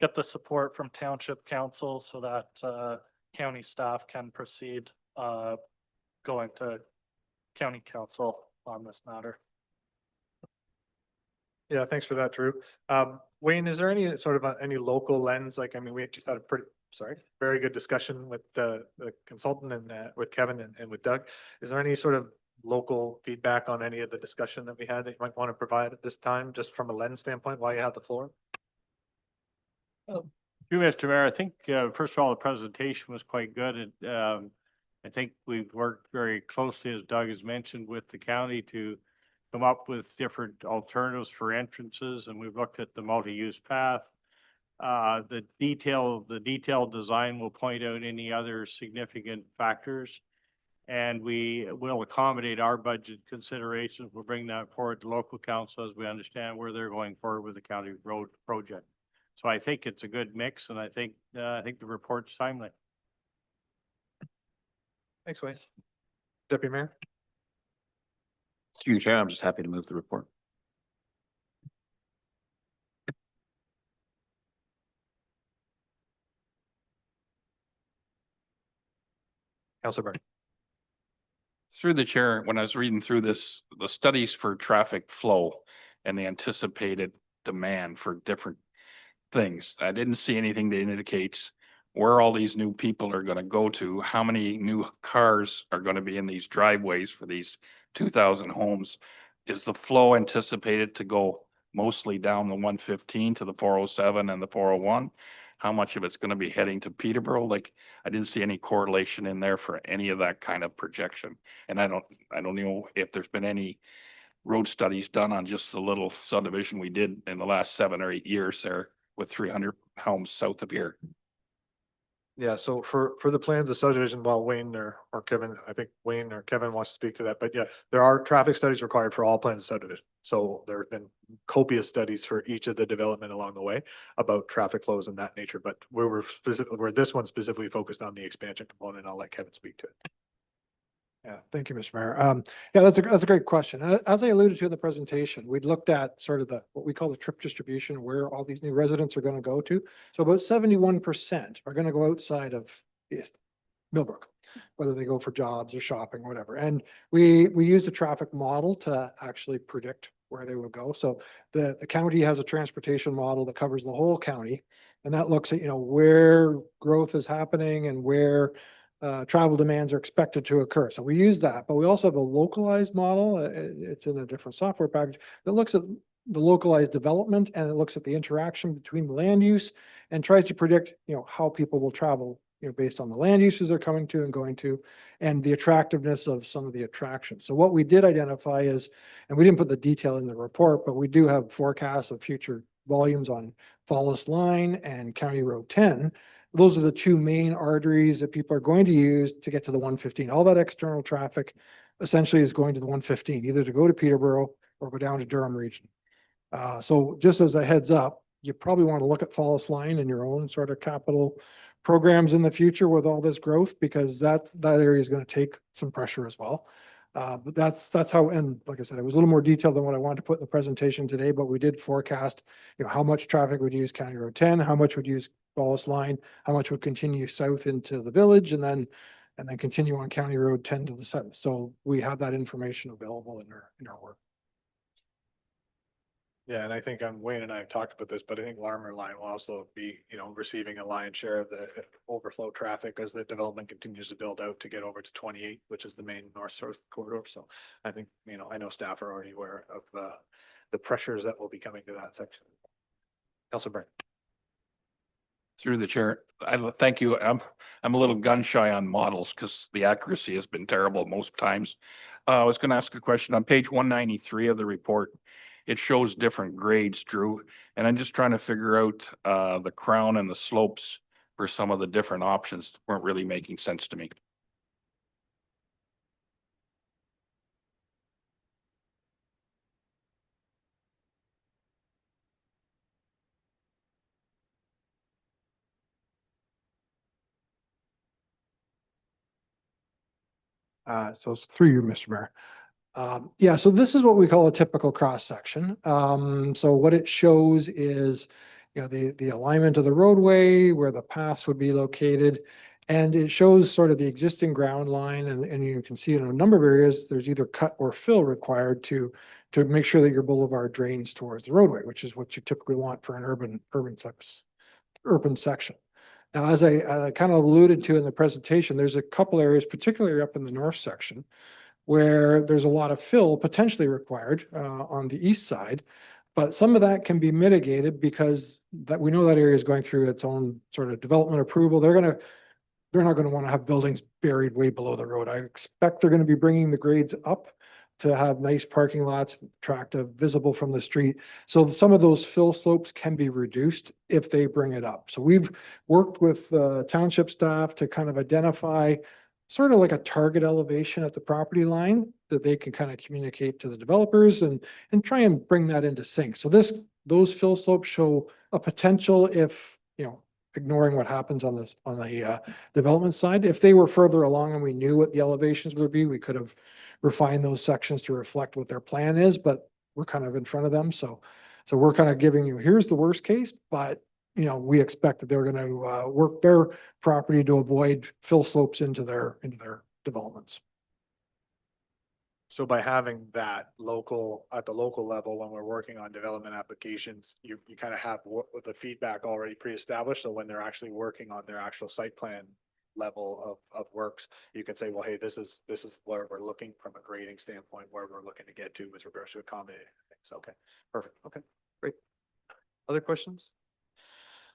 get the support from Township Council so that county staff can proceed going to County Council on this matter. Yeah, thanks for that, Drew. Wayne, is there any sort of any local lens? Like, I mean, we just had a very good discussion with the consultant and with Kevin and with Doug. Is there any sort of local feedback on any of the discussion that we had that you might want to provide at this time, just from a lens standpoint, while you have the floor? You, Mr. Mayor, I think, first of all, the presentation was quite good. I think we've worked very closely, as Doug has mentioned, with the county to come up with different alternatives for entrances, and we've looked at the multi-use path. The detailed design will point out any other significant factors, and we will accommodate our budget considerations. We'll bring that forward to local council as we understand where they're going forward with the county road project. So I think it's a good mix, and I think the report's timely. Thanks, Wayne. Deputy Mayor? Through you, Chair, I'm just happy to move the report. Councilor Burns. Through the chair, when I was reading through this, the studies for traffic flow and the anticipated demand for different things, I didn't see anything that indicates where all these new people are gonna go to, how many new cars are gonna be in these driveways for these 2,000 homes. Is the flow anticipated to go mostly down the 115 to the 407 and the 401? How much of it's gonna be heading to Peterborough? Like, I didn't see any correlation in there for any of that kind of projection. And I don't know if there's been any road studies done on just the little subdivision we did in the last 7 or 8 years there with 300 homes south of here. Yeah, so for the plans of subdivision, while Wayne or Kevin, I think Wayne or Kevin wants to speak to that, but yeah, there are traffic studies required for all plans of subdivision. So there have been copious studies for each of the development along the way about traffic flows and that nature, but where this one specifically focused on the expansion component, I'll let Kevin speak to it. Yeah, thank you, Mr. Mayor. Yeah, that's a great question. As I alluded to in the presentation, we'd looked at sort of what we call the trip distribution, where all these new residents are going to go to. So about 71% are going to go outside of Millbrook, whether they go for jobs or shopping or whatever. And we used a traffic model to actually predict where they would go. So the county has a transportation model that covers the whole county, and that looks at, where growth is happening and where travel demands are expected to occur. So we use that, but we also have a localized model. It's in a different software package that looks at the localized development, and it looks at the interaction between the land use and tries to predict, how people will travel based on the land uses they're coming to and going to, and the attractiveness of some of the attractions. So what we did identify is, and we didn't put the detail in the report, but we do have forecasts of future volumes on Fallis Line and County Road 10. Those are the two main arteries that people are going to use to get to the 115. All that external traffic essentially is going to the 115, either to go to Peterborough or go down to Durham region. So just as a heads up, you probably want to look at Fallis Line in your own sort of capital programs in the future with all this growth, because that area is going to take some pressure as well. But that's how, and like I said, it was a little more detailed than what I wanted to put in the presentation today, but we did forecast, how much traffic would use County Road 10, how much would use Fallis Line, how much would continue south into the village, and then continue on County Road 10 to the south. So we have that information available in our work. Yeah, and I think Wayne and I have talked about this, but I think Larmer Line will also be, receiving a lion's share of the overflow traffic as the development continues to build out to get over to 28, which is the main north-south corridor. So I think, I know staff are already aware of the pressures that will be coming to that section. Councilor Brent. Through the chair, thank you. I'm a little gun shy on models because the accuracy has been terrible most times. I was going to ask a question on page 193 of the report. It shows different grades, Drew, and I'm just trying to figure out the crown and the slopes for some of the different options weren't really making sense to me. So it's through you, Mr. Mayor. Yeah, so this is what we call a typical cross section. So what it shows is, the alignment of the roadway, where the paths would be located. And it shows sort of the existing ground line, and you can see in a number of areas, there's either cut or fill required to make sure that your boulevard drains towards the roadway, which is what you typically want for an urban section. Now, as I kind of alluded to in the presentation, there's a couple areas, particularly up in the north section, where there's a lot of fill potentially required on the east side. But some of that can be mitigated because we know that area is going through its own sort of development approval. They're not going to want to have buildings buried way below the road. I expect they're going to be bringing the grades up to have nice parking lots, attractive, visible from the street. So some of those fill slopes can be reduced if they bring it up. So we've worked with township staff to kind of identify sort of like a target elevation at the property line that they can kind of communicate to the developers and try and bring that into sync. So those fill slopes show a potential if, ignoring what happens on the development side. If they were further along and we knew what the elevations would be, we could have refined those sections to reflect what their plan is, but we're kind of in front of them. So we're kind of giving you, here's the worst case, but we expect that they're going to work their property to avoid fill slopes into their developments. So by having that at the local level, when we're working on development applications, you kind of have the feedback already pre-established. So when they're actually working on their actual site plan level of works, you can say, well, hey, this is where we're looking from a grading standpoint, where we're looking to get to with regards to accommodating things. Okay, perfect. Okay, great. Other questions?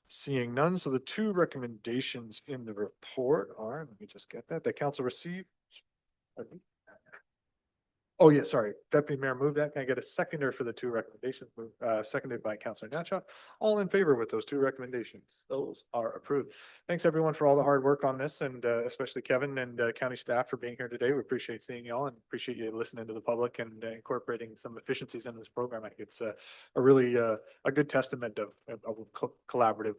Seeing none. So the two recommendations in the report are, let me just get that, the council received. Oh, yeah, sorry. Deputy Mayor moved that. Can I get a seconder for the two recommendations? Seconded by Councilor Nacha. All in favor with those two recommendations? Those are approved. Thanks everyone for all the hard work on this, and especially Kevin and county staff for being here today. We appreciate seeing y'all and appreciate you listening to the public and incorporating some efficiencies in this program. I think it's a really a good testament of collaborative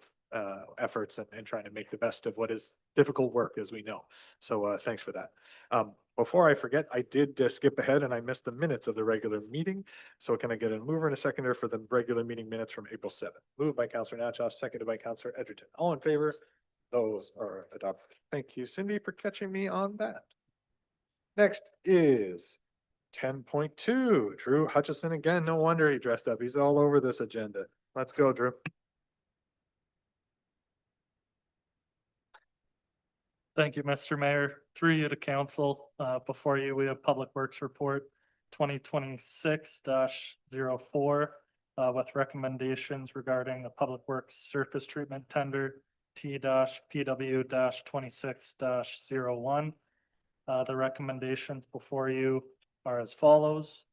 efforts and trying to make the best of what is difficult work, as we know. So thanks for that. Before I forget, I did skip ahead and I missed the minutes of the regular meeting. So can I get a mover and a seconder for the regular meeting minutes from April 7th? Moved by Councilor Natchoff, seconded by Councilor Edgerton. All in favor? Those are adopted. Thank you, Cindy, for catching me on that. Next is 10.2. Drew Hutchison again. No wonder he dressed up. He's all over this agenda. Let's go, Drew. Thank you, Mr. Mayor. Through you to council, before you, we have Public Works Report 2026-04 with recommendations regarding the Public Works surface treatment tender T-PW 26-01. The recommendations before you are as follows.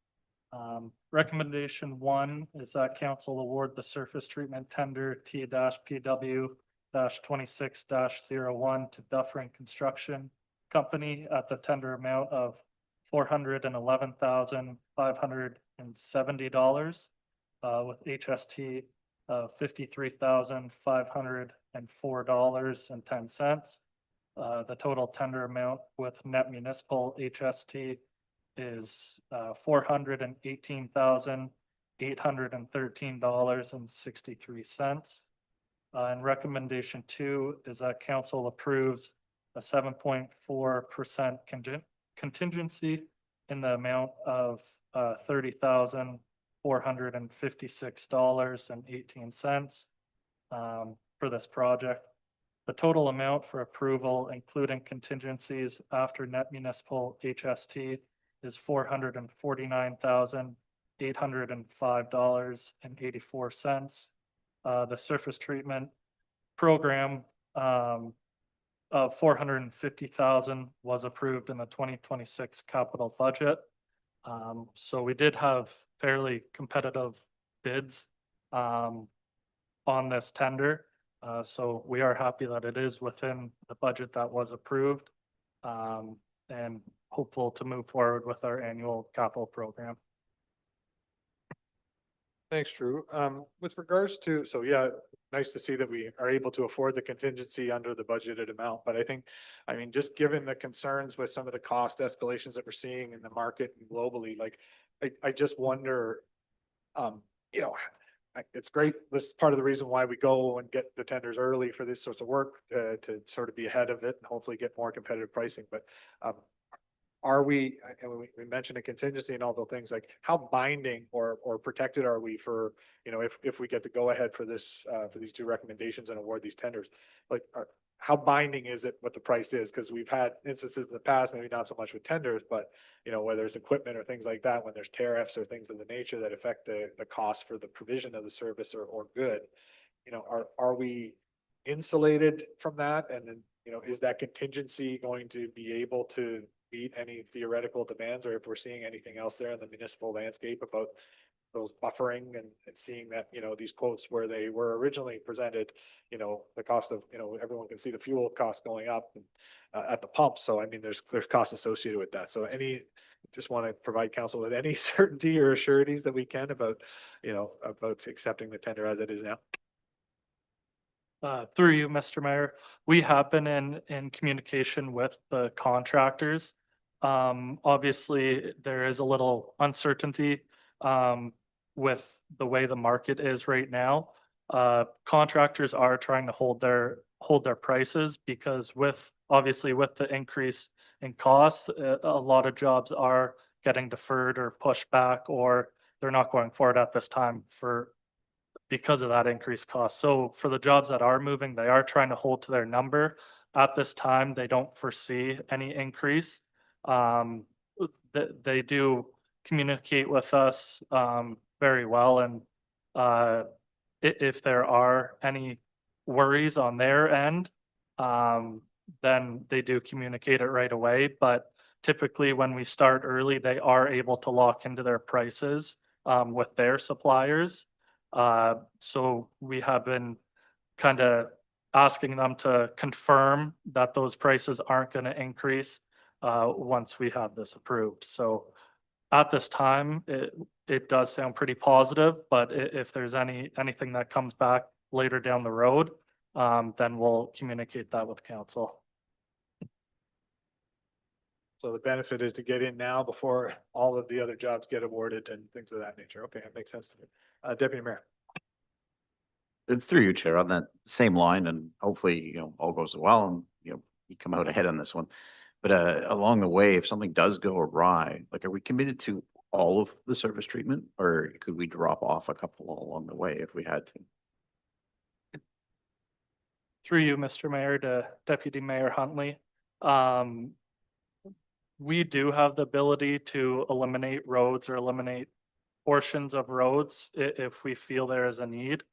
Recommendation 1 is that council award the surface treatment tender T-PW 26-01 to Dufferin Construction Company at the tender amount of $411,570, with HST of $53,504.10. The total tender amount with net municipal HST is $418,813.63. And recommendation 2 is that council approves a 7.4% contingency in the amount of $30,456.18 for this project. The total amount for approval, including contingencies after net municipal HST, is $449,805.84. The surface treatment program of $450,000 was approved in the 2026 capital budget. So we did have fairly competitive bids on this tender. So we are happy that it is within the budget that was approved, and hopeful to move forward with our annual capital program. Thanks, Drew. With regards to, so yeah, nice to see that we are able to afford the contingency under the budgeted amount, but I think, I mean, just given the concerns with some of the cost escalations that we're seeing in the market and globally, like, I just wonder, you know, it's great. This is part of the reason why we go and get the tenders early for this sorts of work, to sort of be ahead of it and hopefully get more competitive pricing. But are we, and we mentioned a contingency and all those things, like how binding or protected are we for, you know, if we get the go ahead for this, for these 2 recommendations and award these tenders, like, how binding is it what the price is? Because we've had instances in the past, maybe not so much with tenders, but, you know, whether it's equipment or things like that, when there's tariffs or things of the nature that affect the cost for the provision of the service or good, you know, are we insulated from that? And then, you know, is that contingency going to be able to meet any theoretical demands, or if we're seeing anything else there in the municipal landscape about those buffering and seeing that, you know, these quotes where they were originally presented, you know, the cost of, you know, everyone can see the fuel cost going up at the pump. So, I mean, there's costs associated with that. So just want to provide council with any certainty or sureties that we can about, you know, about accepting the tender as it is now. Through you, Mr. Mayor, we have been in communication with the contractors. Obviously, there is a little uncertainty with the way the market is right now. Contractors are trying to hold their prices because obviously with the increase in costs, a lot of jobs are getting deferred or pushed back, or they're not going forward at this time because of that increased cost. So for the jobs that are moving, they are trying to hold to their number. At this time, they don't foresee any increase. They do communicate with us very well, and if there are any worries on their end, then they do communicate it right away. But typically when we start early, they are able to lock into their prices with their suppliers. So we have been kind of asking them to confirm that those prices aren't going to increase once we have this approved. So at this time, it does sound pretty positive, but if there's anything that comes back later down the road, then we'll communicate that with council. So the benefit is to get in now before all of the other jobs get awarded and things of that nature. Okay, that makes sense to me. Deputy Mayor. Through you, Chair, on that same line, and hopefully, you know, all goes well and, you know, you come out ahead on this one. But along the way, if something does go awry, like, are we committed to all of the surface treatment, or could we drop off a couple along the way if we had to? Through you, Mr. Mayor, to Deputy Mayor Huntley. We do have the ability to eliminate roads or eliminate portions of roads if we feel there is a need.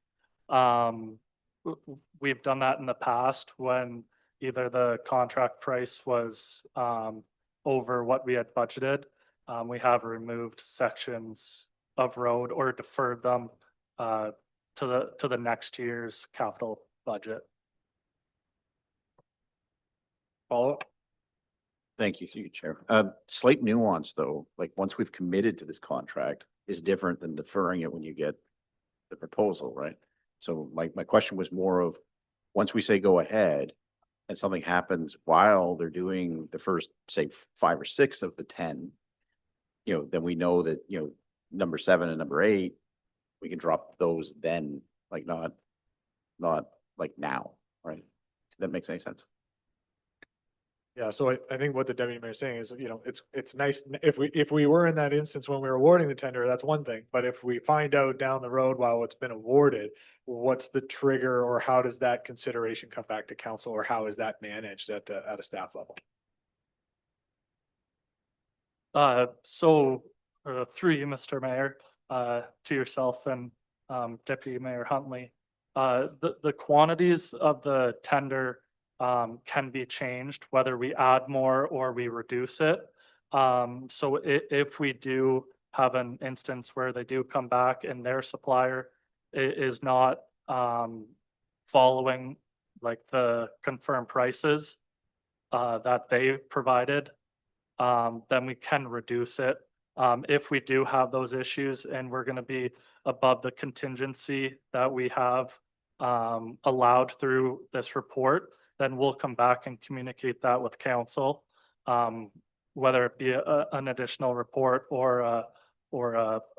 we've done that in the past when either the contract price was over what we had budgeted. We have removed sections of road or deferred them to the next year's capital budget. Follow up? Thank you, through you, Chair. Slight nuance, though, like once we've committed to this contract is different than deferring it when you get the proposal, right? So my question was more of, once we say go ahead and something happens while they're doing the first, say, 5 or 6 of the 10, then we know that, number 7 and number 8, we can drop those then, like not like now, right? Does that make any sense? Yeah, so I think what the deputy mayor is saying is, it's nice, if we were in that instance when we were awarding the tender, that's one thing. But if we find out down the road while it's been awarded, what's the trigger, or how does that consideration come back to council, or how is that managed at a staff level? So through you, Mr. Mayor, to yourself and Deputy Mayor Huntley, the quantities of the tender can be changed, whether we add more or we reduce it. So if we do have an instance where they do come back and their supplier is not following like the confirmed prices that they provided, then we can reduce it. If we do have those issues and we're going to be above the contingency that we have allowed through this report, then we'll come back and communicate that with council, whether it be an additional report or a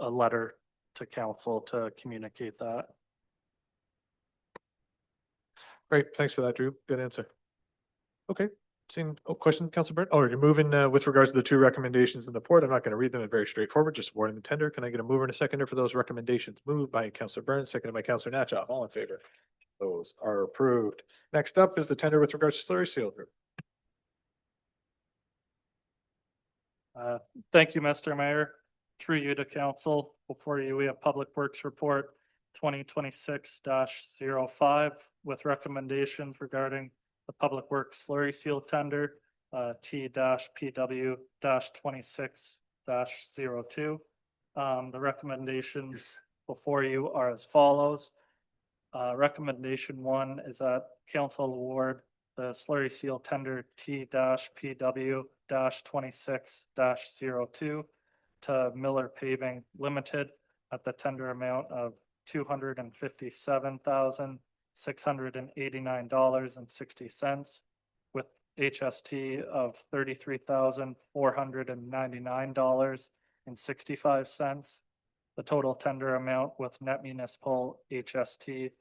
letter to council to communicate that. Great, thanks for that, Drew. Good answer. Okay, question, Councilor Burnt? Oh, you're moving with regards to the 2 recommendations in the report. I'm not going to read them. They're very straightforward, just awarding the tender. Can I get a mover and a seconder for those recommendations? Moved by Councilor Burnt, seconded by Councilor Natchoff. All in favor? Those are approved. Next up is the tender with regards to slurry seal group. Thank you, Mr. Mayor. Through you to council. Before you, we have Public Works Report 2026-05 with recommendations regarding the Public Works slurry seal tender T-PW-26-02. The recommendations before you are as follows. Recommendation 1 is that council award the slurry seal tender T-PW-26-02 to Miller Paving Limited at the tender amount of $257,689.60 with HST of $33,499.65. The total tender amount with net municipal HST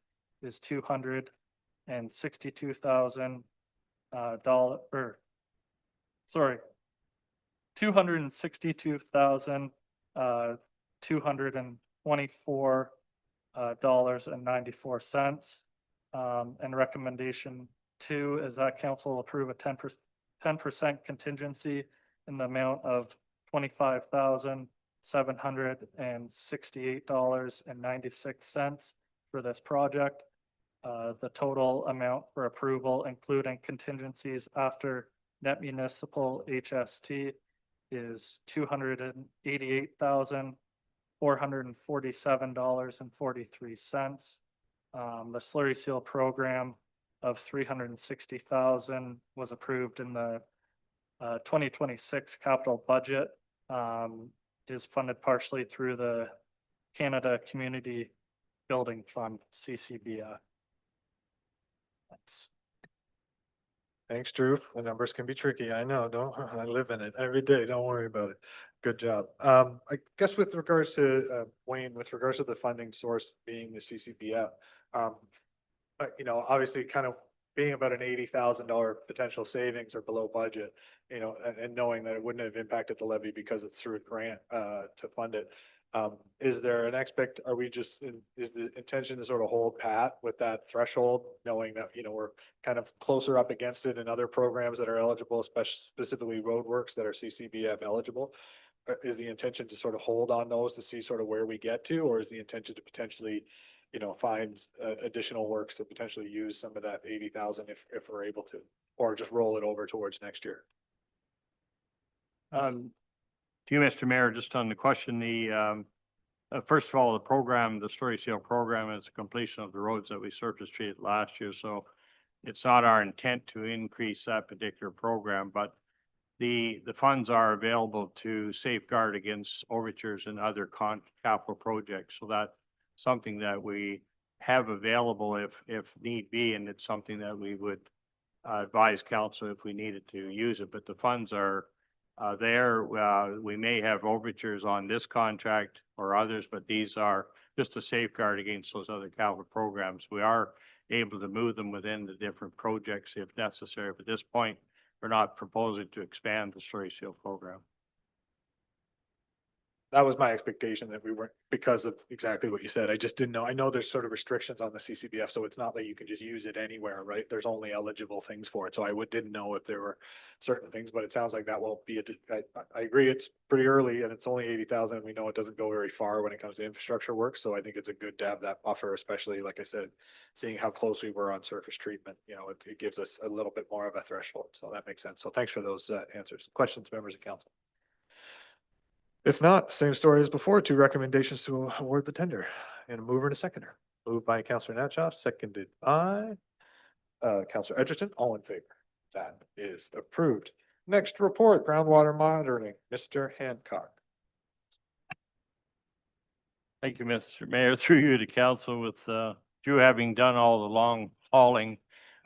is $262,224.94. And recommendation 2 is that council approve a 10% contingency in the amount of $25,768.96 for this project. The total amount for approval, including contingencies after net municipal HST, is $288,447.43. The slurry seal program of $360,000 was approved in the 2026 capital budget. Is funded partially through the Canada Community Building Fund, CCBF. Thanks. Thanks, Drew. The numbers can be tricky. I know, I live in it every day. Don't worry about it. Good job. I guess with regards to Wayne, with regards to the funding source being the CCBF, obviously kind of being about an $80,000 potential savings or below budget, and knowing that it wouldn't have impacted the levy because it's through a grant to fund it. Is there an is the intention to sort of hold pat with that threshold, knowing that, we're kind of closer up against it in other programs that are eligible, especially specifically roadworks that are CCBF eligible? Is the intention to sort of hold on those to see sort of where we get to, or is the intention to potentially find additional works to potentially use some of that 80,000 if we're able to, or just roll it over towards next year. To you, Mr. Mayor, just on the question, first of all, the program, the Story Seal program is a completion of the roads that we surface treated last year, so it's not our intent to increase that particular program, but the funds are available to safeguard against overtures and other capital projects, so that's something that we have available if need be, and it's something that we would advise council if we needed to use it, but the funds are there. We may have overtures on this contract or others, but these are just a safeguard against those other capital programs. We are able to move them within the different projects if necessary. But at this point, we're not proposing to expand the Story Seal program. That was my expectation, that we weren't, because of exactly what you said. I just didn't know. I know there's sort of restrictions on the CCBF, so it's not like you can just use it anywhere, right? There's only eligible things for it. So didn't know if there were certain things, but it sounds like that will be, I agree, it's pretty early and it's only 80,000. We know it doesn't go very far when it comes to infrastructure work. So I think it's a good to have that buffer, especially like I said, seeing how close we were on surface treatment, it gives us a little bit more of a threshold. So that makes sense. So thanks for those answers. Questions, members of council? If not, same story as before, 2 recommendations to award the tender and a mover and a seconder. Moved by Councillor Natchoff, seconded by Councillor Edgerton, all in favor. That is approved. Next report, groundwater monitoring, Mr. Hancock. Thank you, Mr. Mayor. Through you to council, with you having done all the long hauling,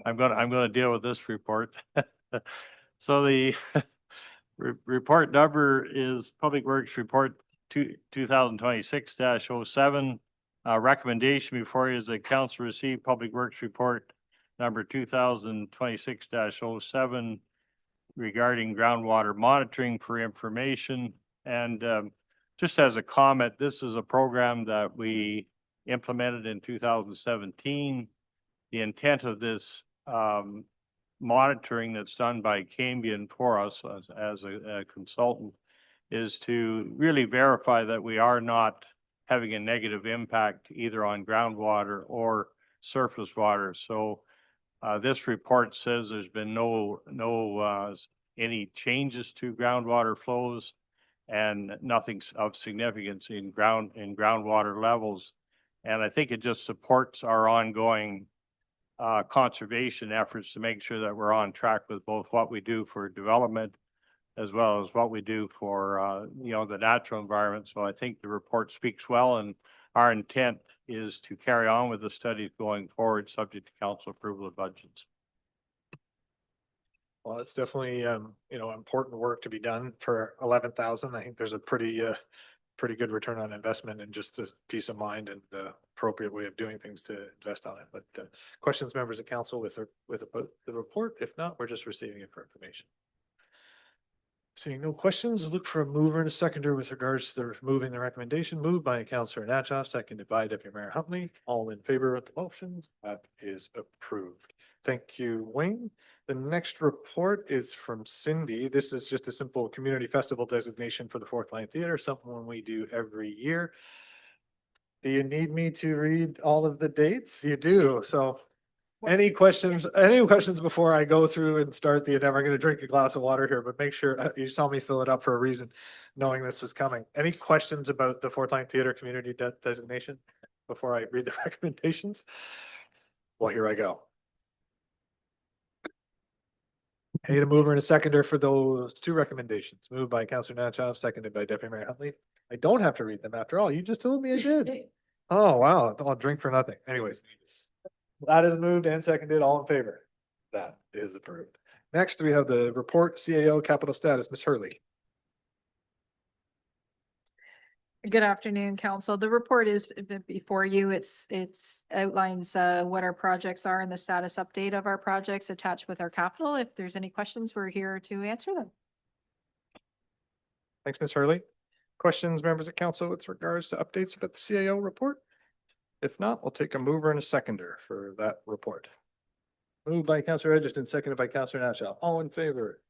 I'm gonna deal with this report. So the report number is Public Works Report 2026-07. Recommendation before you is that council receive Public Works Report number 2026-07 regarding groundwater monitoring for information. And just as a comment, this is a program that we implemented in 2017. The intent of this monitoring that's done by Cambian for us as a consultant is to really verify that we are not having a negative impact either on groundwater or surface water. So this report says there's been no any changes to groundwater flows and nothing of significance in groundwater levels. And I think it just supports our ongoing conservation efforts to make sure that we're on track with both what we do for development as well as what we do for the natural environment. So I think the report speaks well, and our intent is to carry on with the studies going forward, subject to council approval of budgets. Well, it's definitely important work to be done for 11,000. I think there's a pretty good return on investment and just a peace of mind and appropriate way of doing things to invest on it. But questions, members of council, with the report? If not, we're just receiving it for information. Seeing no questions, look for a mover and a seconder with regards to moving the recommendation. Moved by Councillor Natchoff, seconded by Deputy Mayor Huntley. All in favor of the motion? That is approved. Thank you, Wayne. The next report is from Cindy. This is just a simple community festival designation for the Fourth Line Theater, something we do every year. Do you need me to read all of the dates? You do. So any questions before I go through and start the endeavor? I'm going to drink a glass of water here, but make sure you saw me fill it up for a reason, knowing this was coming. Any questions about the Fourth Line Theater community designation before I read the recommendations? Well, here I go. Hey, a mover and a seconder for those 2 recommendations. Moved by Councillor Natchoff, seconded by Deputy Mayor Huntley. I don't have to read them after all. You just told me I did. Oh, wow. I'll drink for nothing. Anyways, that is moved and seconded. All in favor? That is approved. Next, we have the report CAO capital status. Ms. Hurley. Good afternoon, council. The report is before you. It's outlines what our projects are and the status update of our projects attached with our capital. If there's any questions, we're here to answer them. Thanks, Ms. Hurley. Questions, members of council, with regards to updates about the CAO report? If not, we'll take a mover and a seconder for that report. Moved by Councillor Edgerton, seconded by Councillor Natchoff. All in favor?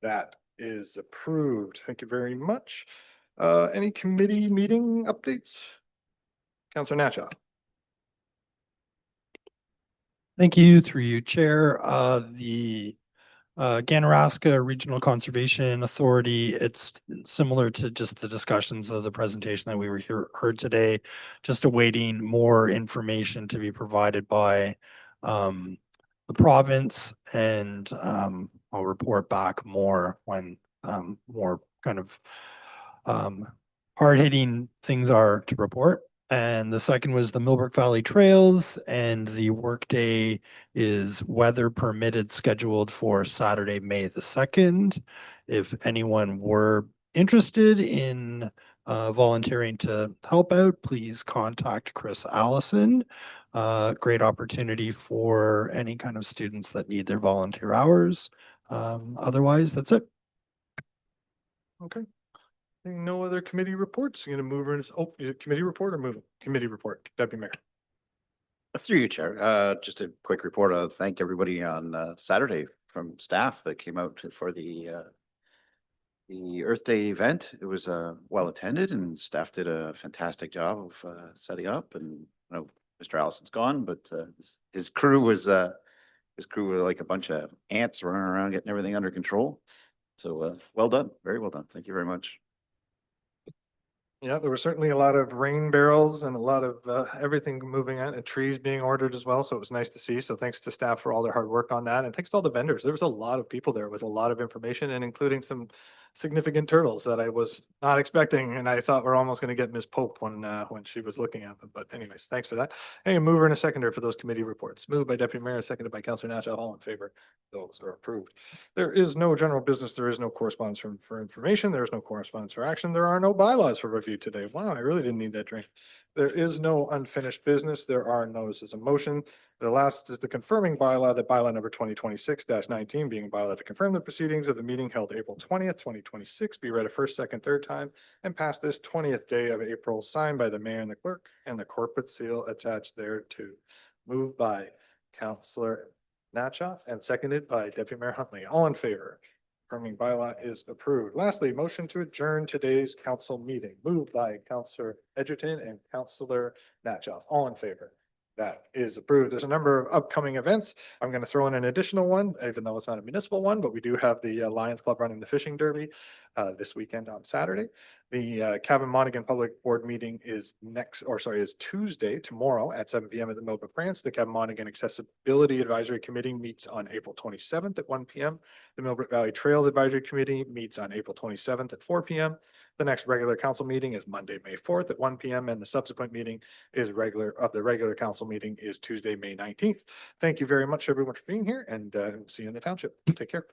That is approved. Thank you very much. Any committee meeting updates? Councillor Natchoff. Thank you, through you, Chair. The Ganaraska Regional Conservation Authority, it's similar to just the discussions of the presentation that we heard today, just awaiting more information to be provided by the province, and I'll report back more when more kind of hard-hitting things are to report. And the second was the Millbrook Valley Trails, and the workday is weather permitted, scheduled for Saturday, May the 2nd. If anyone were interested in volunteering to help out, please contact Chris Allison. Great opportunity for any kind of students that need their volunteer hours. Otherwise, that's it. Okay. Seeing no other committee reports, you're gonna move in, oh, is it committee report or move? Committee report, Deputy Mayor. Through you, Chair, just a quick report. Thank everybody on Saturday from staff that came out for the Earth Day event. It was well attended, and staff did a fantastic job of setting up. And I know Mr. Allison's gone, but his crew was like a bunch of ants running around getting everything under control. So well done, very well done. Thank you very much. Yeah, there were certainly a lot of rain barrels and a lot of everything moving on, and trees being ordered as well. So it was nice to see. So thanks to staff for all their hard work on that. And thanks to all the vendors. There was a lot of people there with a lot of information, and including some significant turtles that I was not expecting. And I thought we're almost going to get Ms. Pope when she was looking at them. But anyways, thanks for that. Hey, a mover and a seconder for those committee reports. Moved by Deputy Mayor, seconded by Councilor Nacha. All in favor. Those are approved. There is no general business. There is no correspondence for information. There is no correspondence for action. There are no bylaws for review today. Wow, I really didn't need that drink. There is no unfinished business. There are notices of motion. The last is the confirming bylaw, that bylaw number 2026-19, being a bylaw to confirm the proceedings of the meeting held April 20th, 2026, be read a first, second, third time, and passed this 20th day of April, signed by the mayor and the clerk, and the corporate seal attached thereto. Moved by Councilor Nacha and seconded by Deputy Mayor Huntley. All in favor? Confirming bylaw is approved. Lastly, motion to adjourn today's council meeting. Moved by Councilor Edgerton and Councilor Nacha. All in favor? That is approved. There's a number of upcoming events. I'm going to throw in an additional one, even though it's not a municipal one, but we do have the Lions Club running the fishing derby this weekend on Saturday. The Cavan Monaghan Public Board meeting is is Tuesday, tomorrow at 7 p.m. at the Millbrook Branch. The Cavan Monaghan Accessibility Advisory Committee meets on April 27th at 1 p.m. The Millbrook Valley Trails Advisory Committee meets on April 27th at 4 p.m. The next regular council meeting is Monday, May 4th at 1 p.m. and the subsequent meeting is the regular council meeting is Tuesday, May 19th. Thank you very much, everyone, for being here, and see you in the township. Take care.